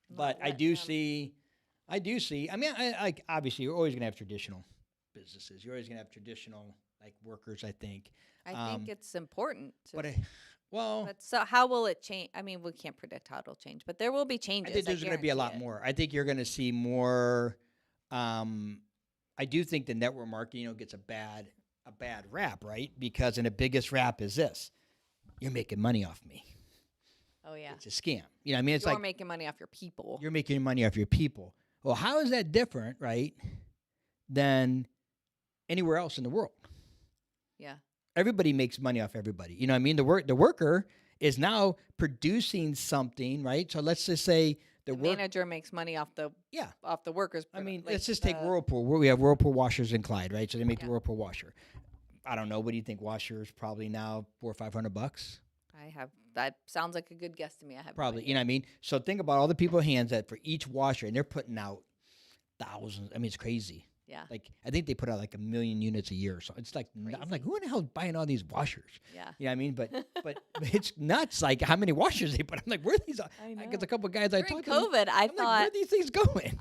Not But I let do them- see I mean, like obviously you're always gonna have traditional businesses. You're always gonna have traditional like workers, I think. I think it's important. But But so how will it change? I mean, we can't predict how it'll change, but there will be changes. I think there's going to be a lot guarantee it. more. I think you're going to see more. I do think the network marketing gets a bad rap, right? Because and the biggest rap is this: you're making money off me. Oh yeah. It's a scam. You know, what I mean, it's You're like making money off your people. you're making money off your people. Well, how is that different, right, than anywhere else in the world? Yeah. Everybody makes money off everybody. You know what I mean? The worker is now producing something, right? So let's just say The manager makes money off the workers. I mean, like let's just take the- Whirlpool. We have Whirlpool washers in Clyde, right? So they make the Yeah. Whirlpool washer. I don't know. What do you think? Washer is probably now $400 or $500. I have that sounds like a good guess to me. I have no Probably. idea. You know what I mean? So think about all the people hands that for each washer, and they're putting out thousands. I mean, it's crazy. Yeah. Like I think they put out like 1 million units a year. So it's like I'm like, Crazy. who in the hell is buying all these washers? Yeah. You know what I mean? But it's nuts. Like how many washers they put. I'm like, where are these? I know. Because a couple of guys I During talked to. COVID, I I'm like, where are thought these things going?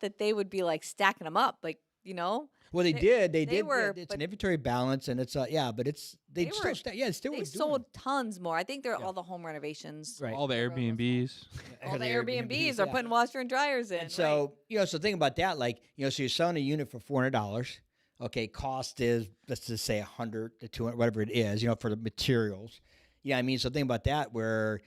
that they would be like stacking them up, like Well, they They- did. They they did. were, It's but- an inventory balance, and it's but it's They still were- it's still they was sold tons more. I think they're Yeah. all the home renovations. right. All the Everyone was Airbnbs. All the Airbnbs are yeah. putting washer and dryers in. And so so think about that. Like so you're selling a unit for $400. Okay, cost is let's just say 100 to 200, whatever it is. For the materials. Yeah, I mean, so think about that where,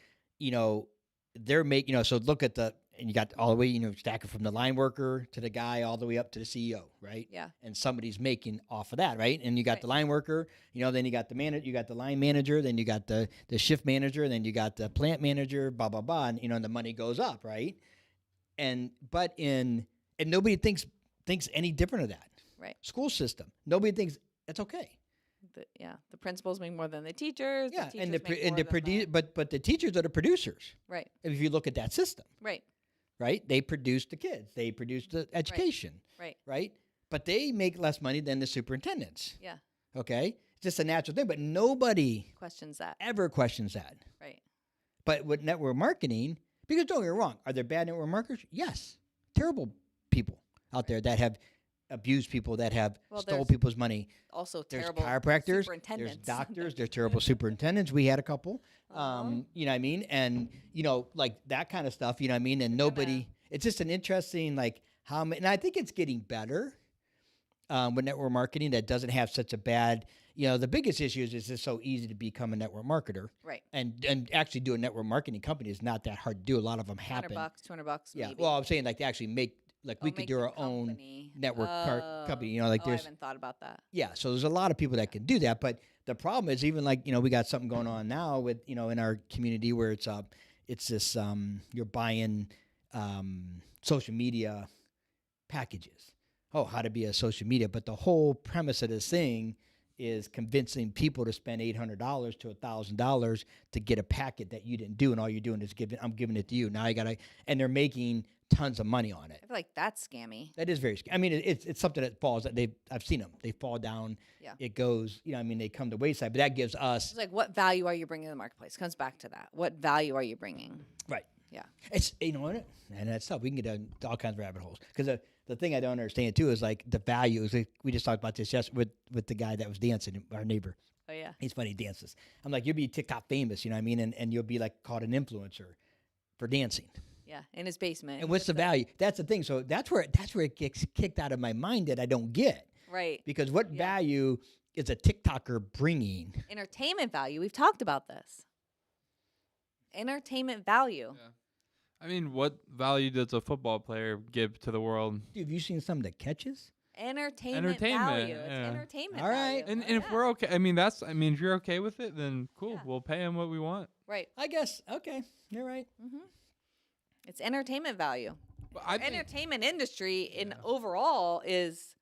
they're making, so look at and you got all the way, stacking from the line worker to the guy all the way up to the CEO, right? Yeah. And somebody's making off of that, right? And you got Right. the line worker, then you got the manager, you got the line manager, then you got the shift manager, then you got the plant manager, blah, blah, blah. And, and the money goes up, right? And nobody thinks any different of that. Right. School system. Nobody thinks that's okay. The principals make more than the teachers. Yeah, the teachers but the teachers are the producers. Right. If you look at that system, Right. right, they produce the kids, they produce the education, Right. But they make less money than the superintendents. Yeah. Okay, it's just a natural thing. But nobody Questions that. ever questions that. Right. But with network marketing, because don't get me wrong, are there bad network marketers? Yes, terrible people out there that have abused people, that have stole people's money. Also There's terrible chiropractors, there's superintendents. doctors, there's terrible superintendents. We had a couple, Uh-huh. you know what I mean? And, like that kind of stuff, you know what I mean? And nobody, it's just an interesting, like how many, and I think it's getting better with network marketing that doesn't have such a bad, the biggest issue is it's just so easy to become a network marketer. Right. And actually do a network marketing company is not that hard to do. A lot of them happen. $200. Yeah. Maybe. Well, I'm saying like they actually make, like we could make do the our own company. network company, I there's, haven't thought about that. yeah, so there's a lot of people that can do that, but the problem is even like we got something going on now with in our community where it's this you're buying social media packages. Oh, how to be a social media, but the whole premise of this thing is convincing people to spend $800 to $1,000 to get a packet that you didn't do, and all you're doing is I'm giving it to you. Now and they're making tons of money on it. I feel like that's scammy. That is very scary. I mean, it's something that falls. I've seen them. They fall down. Yeah. It goes. They come to wayside. But that gives us It's like, what value are you bringing to the marketplace? Comes back to that. What value are you bringing? right. Yeah. It's and that's tough. We can get down all kinds of rabbit holes because the thing I don't understand too is like the value is like, we just talked about this yesterday with the guy that was dancing, our neighbor. Oh yeah. He's funny. He dances. I'm like, you'll be TikTok famous. You know what I mean? And you'll be like called an influencer for dancing. Yeah, in his basement. And what's the value? That's the thing. So that's where it gets kicked out of my mind that I don't get. Right. Because what value is a TikToker bringing? Entertainment value. We've talked about this. Entertainment value. Yeah. I mean, what value does a football player give to the world? Dude, have you seen some of the catches? Entertainment value. It's yeah. entertainment All right. value. And if we're okay, if you're okay with it, then cool. Yeah. We'll pay him what we want. Right. I guess. Okay. You're right. Mm-hmm. It's entertainment value. But I think, Entertainment industry in overall is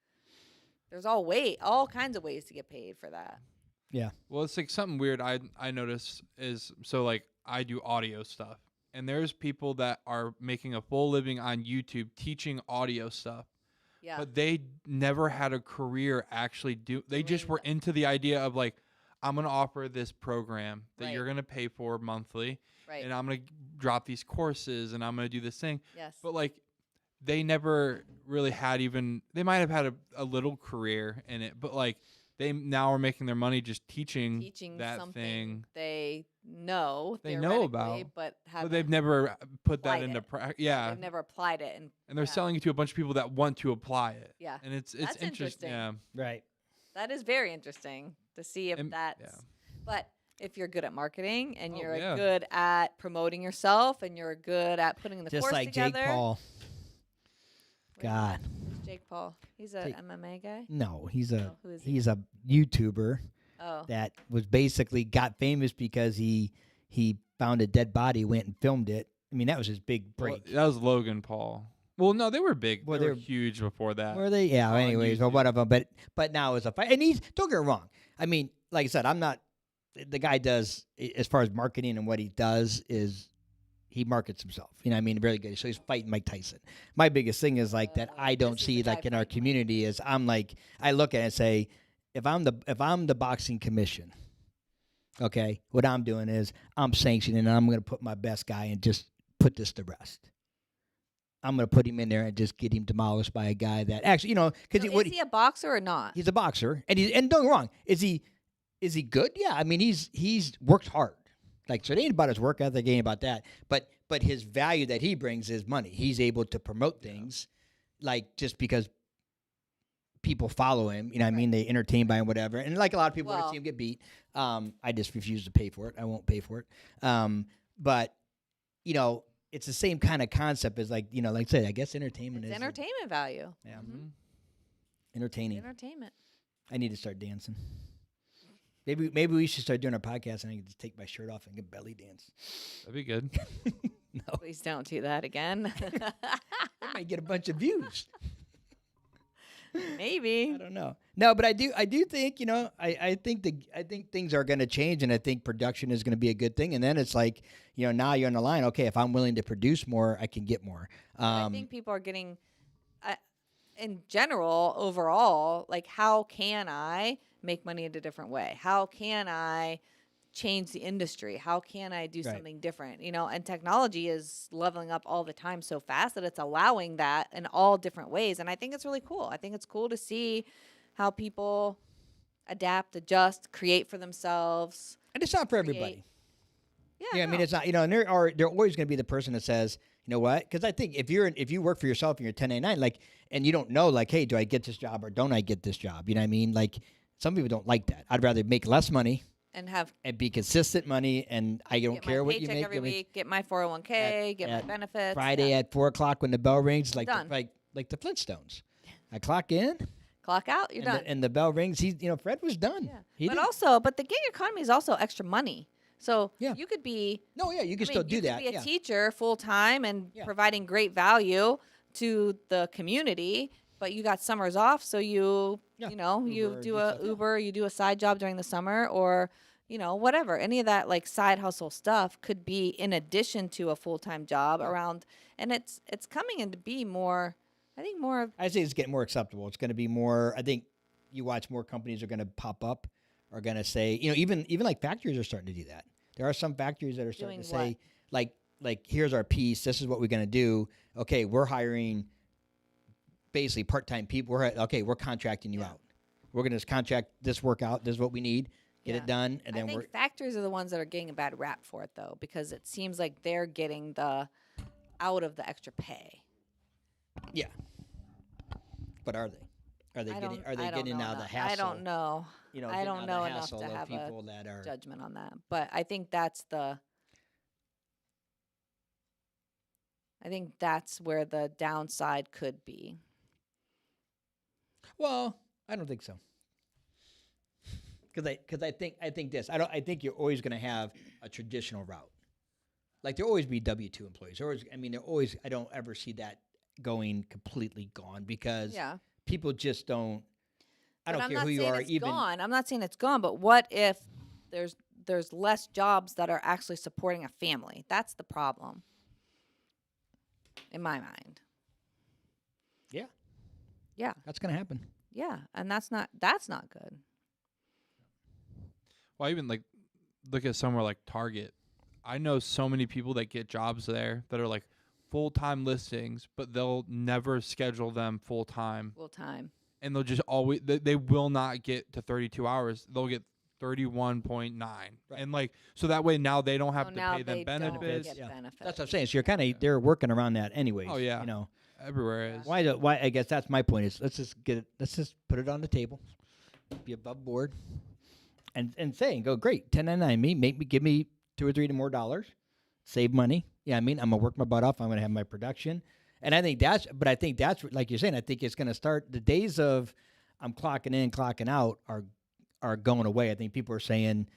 there's all kinds of ways to get paid for that. Yeah. well, it's like something weird I notice is, so like I do audio stuff, and there's people that are making a full living on YouTube teaching audio stuff. Yeah. But they never had a career actually they just were into the idea of like, I'm going to offer this program that you're going to pay for monthly. Right. And I'm going to drop these courses and I'm going to do this thing. Yes. But like, they never really had they might have had a little career in it, but like they now are making their money just teaching that something thing. they know about, but they've never put that applied into it. practice. Yeah. They've never applied it, And they're selling it to a bunch of people that want to apply it. Yeah. And it's That's interesting. Yeah. Right. that is very interesting to see if that's. yeah. But if you're good at marketing and you're yeah. good at promoting yourself and you're good at putting the Just course like together, Jake Paul. Wait, God. who's Jake Paul? He's a MMA guy. No, he's who is he? he's a YouTuber Oh, that was basically got famous because he found a dead body, went and filmed it. I mean, that was his big break. Well, that was Logan Paul. Well, no, they were big. Well, they were they're- huge before that. Were they? Yeah. on Anyways, or YouTube. one of them. But now it's a fight, and he's don't get me wrong. I mean, like I said, I'm not. The guy does as far as marketing and what he does is he markets himself. You know what I mean? Really good. So he's fighting Mike Tyson. My biggest thing is like that I don't this is see the guy like in our fighting Mike community is I'm like I look at it and say if I'm the boxing commission, okay, what I'm doing is I'm sanctioning and I'm going to put my best guy and just put this to rest. I'm going to put him in there and just get him demolished by a guy that actually, because so is he a boxer or not? he's a boxer, and don't get me wrong. Is he good? Yeah, I mean he's worked hard. Like so, it ain't about his work ethic, it ain't about that. But his value that he brings is money. He's able to promote things, like just because people follow him. You know what I mean? They entertain by him, whatever. And like a lot of people want to Well- see him get beat. I just refuse to pay for it. I won't pay for it. But, you know, it's the same kind of concept as like, you know, like I said, I guess entertainment It's is entertainment value. Yeah. Mhm. Entertaining. Entertainment. I need to start dancing. Maybe we should start doing our podcast and I can just take my shirt off and get belly dance. That'd be good. No, Please don't do that again. I might get a bunch of views. Maybe. I don't know. No, but I do think, you know, I think things are going to change, and I think production is going to be a good thing. And then it's like, you know, now you're on the line. Okay, if I'm willing to produce more, I can get more. I think people are getting, in general, overall, like, how can I make money in a different way? How can I change the industry? How can I do Right. something different? You know, and technology is leveling up all the time so fast that it's allowing that in all different ways. And I think it's really cool. I think it's cool to see how people adapt, adjust, create for themselves. And it's not for create- everybody. Yeah, I mean, no. it's not, you know, and they're always going to be the person that says, you know what? Because I think if you work for yourself and you're 1099, like, and you don't know, like, hey, do I get this job or don't I get this job? You know what I mean? Like, some people don't like that. I'd rather make less money and have and be consistent money, and I don't get care my what you paycheck make. every I mean, week, get my 401k, get my at benefits. Friday yeah. at 4:00 when the bell rings, like Done. like the Flintstones. I clock in, Clock out, you're and done. and the bell rings. Fred was done. Yeah. He But didn't- the gig economy is also extra money. So Yeah. you could be no, yeah, you can I mean, still do you that. could be a Yeah. teacher full time and Yeah. providing great value to the community, but you got summers off, so you Yeah. you know, you Uber, do do a stuff, yeah. Uber, you do a side job during the summer, or you know, whatever. Any of that like side hustle stuff could be in addition to a full time job around, and it's coming in to be more. I think more of I say it's getting more acceptable. It's going to be more. I think you watch more companies are going to pop up, are going to say, you know, even like factories are starting to do that. There are some factories that are starting Doing to say, like here's our piece. This is what we're going to do. Okay, we're hiring basically part-time people. We're contracting you Yeah. out. We're going to contract this work out. This is what we need. Get Yeah. it done, and I then think we're factories are the ones that are getting a bad rap for it though, because it seems like they're getting the out of the extra pay. yeah. But are they? Are they I getting? don't- Are they I don't getting know out of the enough. hassle? I don't know. You know, I getting don't out of know the enough hassle to of have a people that are. judgment on that. But I think that's where the downside could be. Well, I don't think so. Because I think this. I think you're always going to have a traditional route. Like there'll always be W-2 employees. I don't ever see that going completely gone because Yeah. people just don't. I But don't I'm care not who you saying are. it's Even gone. I'm not saying it's gone, but what if there's less jobs that are actually supporting a family? That's the problem. In my mind. yeah, Yeah. that's going to happen. Yeah. And that's not good. Well, even like look at somewhere like Target. I know so many people that get jobs there that are like full-time listings, but they'll never schedule them full-time. Full time. And they'll just always they will not get to 32 hours. They'll get 31.9. And like so that way now they don't have So to now pay them they don't benefits. get Yeah. benefits. That's what I'm saying. So you're kind of they're working around that anyways. Oh, yeah. You know Everywhere is. why? I guess that's my point. Is let's just put it on the table, be above board, and go great 1099 me give me $2 or $3 more dollars, save money. Yeah, I'm gonna work my butt off. I'm gonna have my production, and I think that's like you're saying. I think it's gonna start the days of I'm clocking in, clocking out are going away. I think people are saying,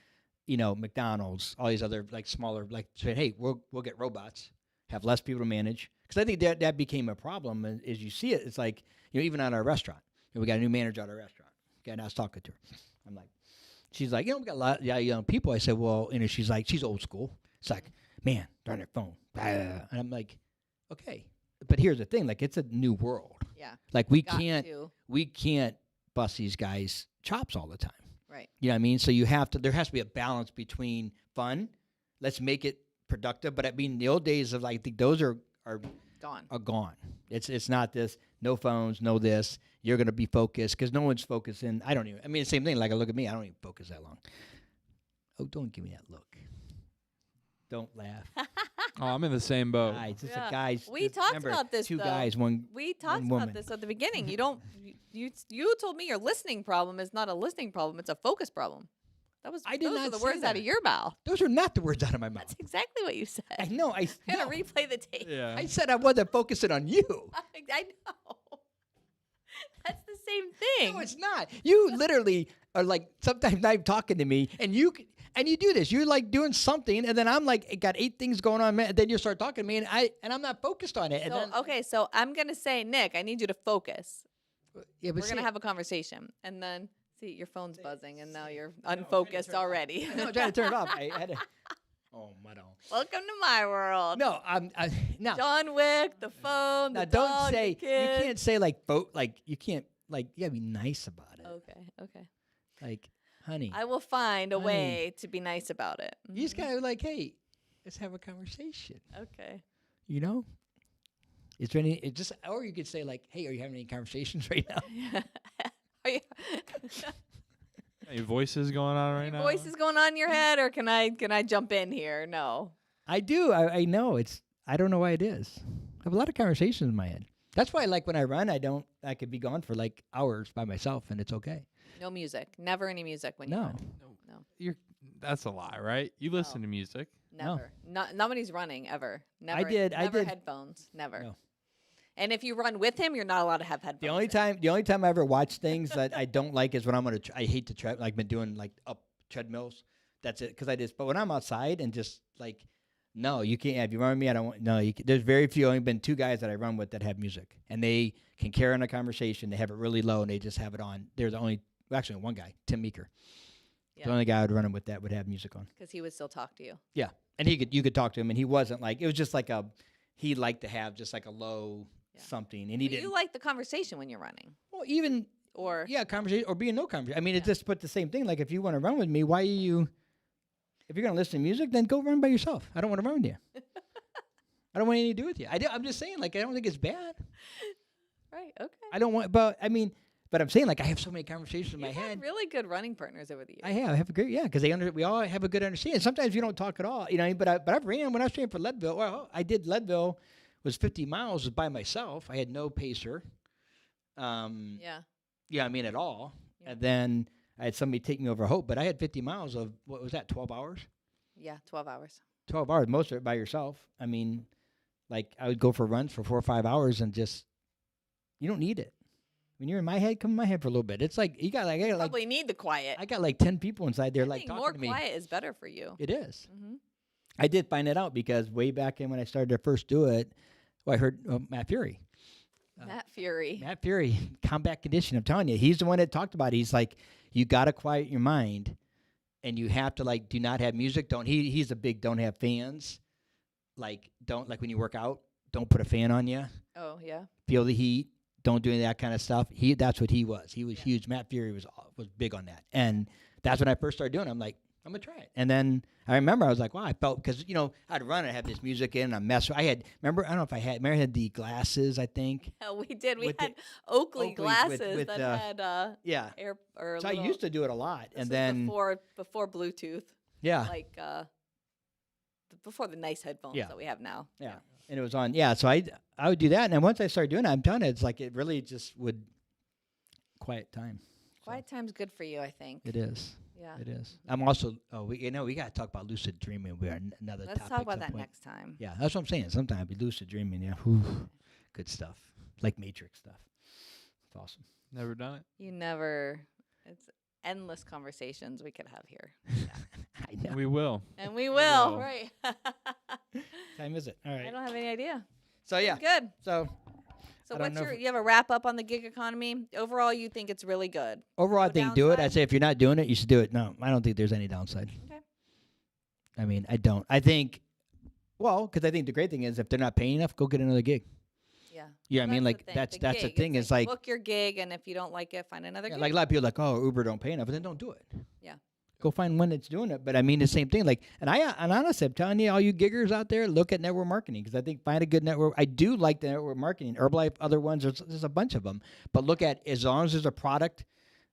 you know, McDonald's, all these other like smaller like saying, hey, we'll get robots, have less people to manage. Because I think that became a problem as you see it. It's like, you know, even at our restaurant, you know, we got a new manager at our restaurant. Okay, and I was talking to her. I'm like, she's like, you know, we got a lot of young people. I said, well, you know, she's like, she's old school. It's like, man, they're on their phone. And I'm like, okay. But here's the thing, like it's a new world. Yeah. Like we Got can't to. bust these guys chops all the time. Right. You know what I mean? So there has to be a balance between fun. Let's make it productive. But I mean, the old days of like, I think those are Gone. It's not this, no phones, no this. You're going to be focused because no one's focusing. The same thing. Like, look at me. I don't even focus that long. Oh, don't give me that look. Don't laugh. Oh, I'm in the same boat. Guys, it's Yeah. a guys. We it's- talked remember, about this, two though. guys, one. We talked one about woman. this at the beginning. You don't. You told me your listening problem is not a listening problem; it's a focus problem. I did those not are the say words out that. of your mouth. Those are not the words out of my mouth. That's exactly what you said. I know. I'm gonna replay the tape. Yeah. I said I wasn't focusing on you. I know. That's the same thing. No, it's not. You literally are like sometimes not talking to me, and you do this. You're like doing something, and then I'm like got 8 things going on, man. And then you start talking to me, and I'm not focused on it. And So, then, okay, so I'm gonna say, Nick, I need you to focus. yeah, but We're gonna have a conversation, and then see your phone's buzzing, and now you're unfocused already. No, I'm trying to turn it off. I had to. Oh, my God. Welcome to my world. No, no. John Wick, the phone, Now the don't dog, say the kid. you can't say like vote like you can't like you gotta be nice about it. Okay. Like, honey, I will find a Honey. way to be nice about it. you just gotta like, hey, let's have a conversation. Okay. You know? Is there any? It just or you could say like, hey, are you having any conversations right now? Are you, Any voices going on right your now? voice is going on in your head, or can I jump in here? No. I do. I know it's. I don't know why it is. I have a lot of conversations in my head. That's why, like when I run, I could be gone for like hours by myself, and it's okay. No music. Never any music when you No. run. No. That's a lie, right? You listen to music. Never. Not when he's running ever. Never. I did headphones. Never. No. And if you run with him, you're not allowed to have headphones. The only time I ever watch things that I don't like is when I'm gonna. I hate to like been doing like up treadmills. That's it. Because I just. But when I'm outside and just like, no, you can't. If you run with me, I don't want. No, you can, there's very few. Only been 2 guys that I run with that have music, and they can carry on a conversation. They have it really low, and they just have it on. There's the only. Well, actually, one guy, Tim Meeker. Yeah. The only guy I would run with that would have music on. Because he would still talk to you. Yeah, and you could talk to him, and he wasn't like it was just like he liked to have just like a low something, and he But didn't. you like the conversation when you're running, Well, even or conversation or being no conversation. I mean, it's just put the same thing. Like if you want to run with me, why are you? If you're gonna listen to music, then go run by yourself. I don't want to run with you. I don't want anything to do with you. I'm just saying, like I don't think it's bad. right? Okay. I don't want, but I mean, but I'm saying like I have so many conversations in my You've head. had really good running partners over the years. I have a great because we all have a good understanding. Sometimes you don't talk at all, you know. But I've ran when I was training for Leadville. Well, I did Leadville was 50 miles by myself. I had no pacer. Yeah. Yeah, I mean at all. Yeah. And then I had somebody take me over Hope, but I had 50 miles of what was that? 12 hours. Yeah. 12 hours. 12 hours, most of it by yourself. I mean, like I would go for runs for 4 or 5 hours and just you don't need it. When you're in my head, come in my head for a little bit. It's like you got like Probably need the quiet. I got like 10 people inside there I like think talking more to me. quiet is better for you. It is. Mm-hmm. I did find it out because way back in when I started to first do it, I heard Matt Fury. Matt Fury. Matt Fury, combat condition. I'm telling you, he's the one that talked about it. He's like, you got to quiet your mind, and you have to like do not have music. He's a big don't have fans. Like don't like when you work out, don't put a fan on you. Oh yeah. Feel the heat. Don't do any of that kind of stuff. That's what he was. He was huge. Matt Fury was big on that, and that's when I first started doing it. I'm like, I'm gonna try it. And then I remember I was like, wow, I felt because I'd run and have this music in and I mess. I had I don't know if I had the glasses. I think. Oh, we did. We With had the Oakley Oakleys glasses with, that had yeah. air or. So I used to do it a lot, this and was then before Bluetooth, yeah, like before the nice headphones that we have now. yeah, and it was on. Yeah, so I would do that, and then once I started doing it, I'm telling you, it's like it really just would quiet time. Quiet time's good for you, I think. It is. Yeah. It is. I'm also. We got to talk about lucid dreaming. We are another. Let's topic talk about some that point. next time. Yeah, that's what I'm saying. Sometimes we lucid dreaming. Yeah, Whew. Good stuff. Like Matrix stuff. It's awesome. Never done it. You never. It's endless conversations we could have here. I know. We will. And we will, will. right? Time is it? All right. I don't have any idea. So yeah. Good. So So I don't what's know if- you have a wrap up on the gig economy? Overall, you think it's really good. overall, I No think do it. downside? I'd say if you're not doing it, you should do it. No, I don't think there's any downside. Okay. I mean, I don't. I think. Well, because I think the great thing is if they're not paying enough, go get another gig. Yeah. Yeah, I mean, That's like the thing, that's the gig. thing It's is like book your gig, and if you don't like it, find another yeah, gig. like a lot of people are like, oh, Uber don't pay enough, but then don't do it. Yeah. Go find one that's doing it. But I mean, the same thing. Like, and honestly, I'm telling you, all you giggers out there, look at network marketing because I think find a good network. I do like the network marketing, Herbalife, other ones. There's a bunch of them. But look at as long as there's a product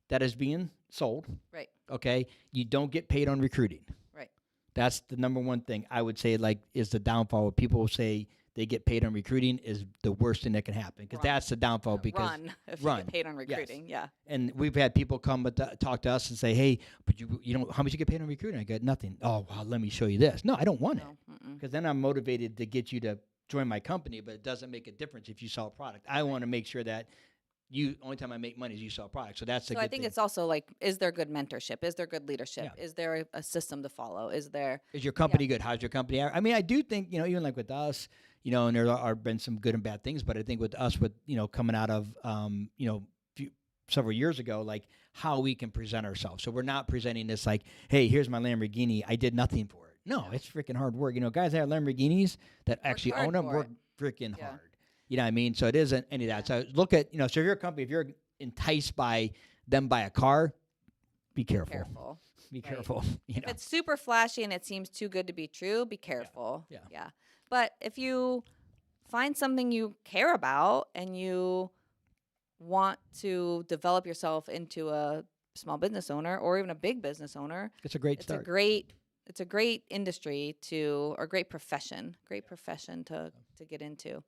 that is being sold. Right. Okay, you don't get paid on recruiting. Right. That's the number one thing I would say, like, is the downfall. People will say they get paid on recruiting is the worst thing that can happen, because that's the downfall. Because run if you get paid on recruiting. Yeah. And we've had people come talk to us and say, hey, but you know how much you get paid on recruiting? I got nothing. Oh, well, let me show you this. No, I don't want it, because then I'm motivated to get you to join my company, but it doesn't make a difference if you sell a product. I want to make sure that only time I make money is you sell a product. So that's a good I think thing. it's also like, is there good mentorship? Is there good leadership? Yeah. Is there a system to follow? Is your company good? How's your company? I mean, I do think, even like with us, and there are been some good and bad things, but I think with us, coming out of, several years ago, like how we can present ourselves. So we're not presenting this like, hey, here's my Lamborghini. I did nothing for it. No, it's freaking hard work. Guys that have Lamborghinis that actually own them work freaking hard. You know what I mean? So it isn't any of that. So look at, so if you're a company, if you're enticed by them by a car, be careful. Be careful. If it's super flashy and it seems too good to be true, be careful. Yeah. But if you find something you care about and you want to develop yourself into a small business owner or even a big business owner, it's a great start. It's a great industry or great profession to get into.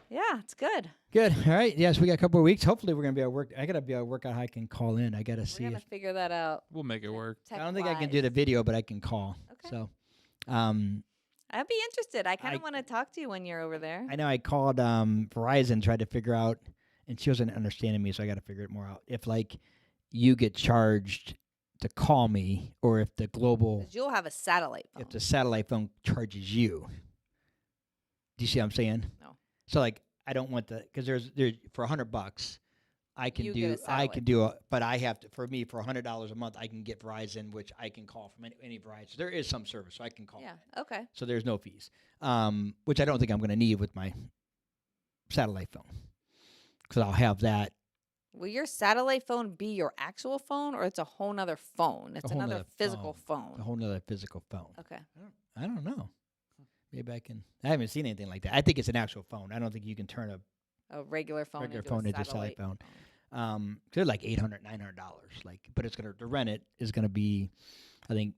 Yeah, it's good. Good. All right. Yes, we got a couple of weeks. Hopefully, we're gonna be able to work. I gotta be able to work out how I can call in. I gotta see. We're gonna figure that out. We'll make it work. I don't think I can do the video, but I can call. Okay. So, I'd be interested. I kind of want to talk to you when you're over there. I know I called Verizon, tried to figure out, and she wasn't understanding me, so I got to figure it more out. If like you get charged to call me, or if the global, 'cause you'll have a satellite phone. if the satellite phone charges you. Do you see what I'm saying? No. So like I don't want because there's for $100 I can but I have to, for me, for $100 a month I can get Verizon, which I can call from any Verizon. So there is some service, so I can call. Yeah. Okay. So there's no fees, which I don't think I'm going to need with my satellite phone, because I'll have that. Will your satellite phone be your actual phone, or it's a whole nother phone? It's another physical phone. A whole nother physical phone. Okay. I don't know. Maybe I can. I haven't seen anything like that. I think it's an actual phone. I don't think you can turn a regular phone into a satellite phone. They're like $800, $900. Like, but it's gonna, to rent it is gonna be, I think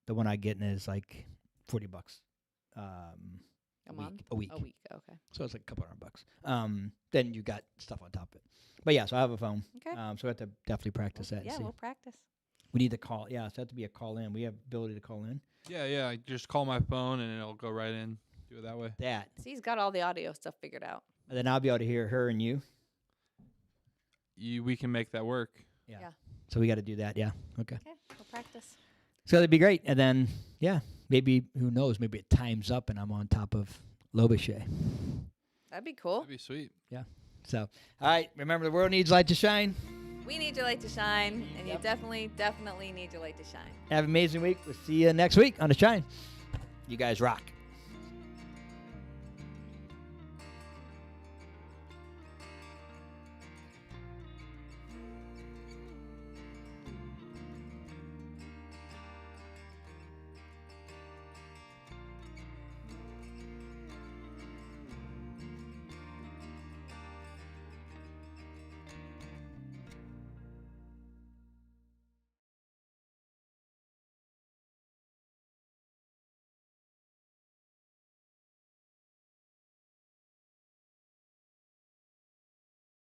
the one I get is like $40. A month? A week. Okay. So it's like a couple $100. Then you got stuff on top of it. But yeah, so I have a phone. Okay. So we have to definitely practice that. Yeah, we'll practice. We need to call. Yeah, so it has to be a call in. We have ability to call in. Yeah. I just call my phone and it'll go right in. Do it that way. See, he's got all the audio stuff figured out. And then I'll be able to hear her and you. We can make that work. Yeah. So we got to do that. Yeah. Okay. Okay, we'll practice. So that'd be great. And then, yeah, maybe, who knows, maybe it times up and I'm on top of Lobishay. That'd be cool. That'd be sweet. Yeah. So, all right. Remember, the world needs light to shine. We need your light to shine, and you definitely need your light to shine. Have an amazing week. We'll see you next week on The Shine. You guys rock.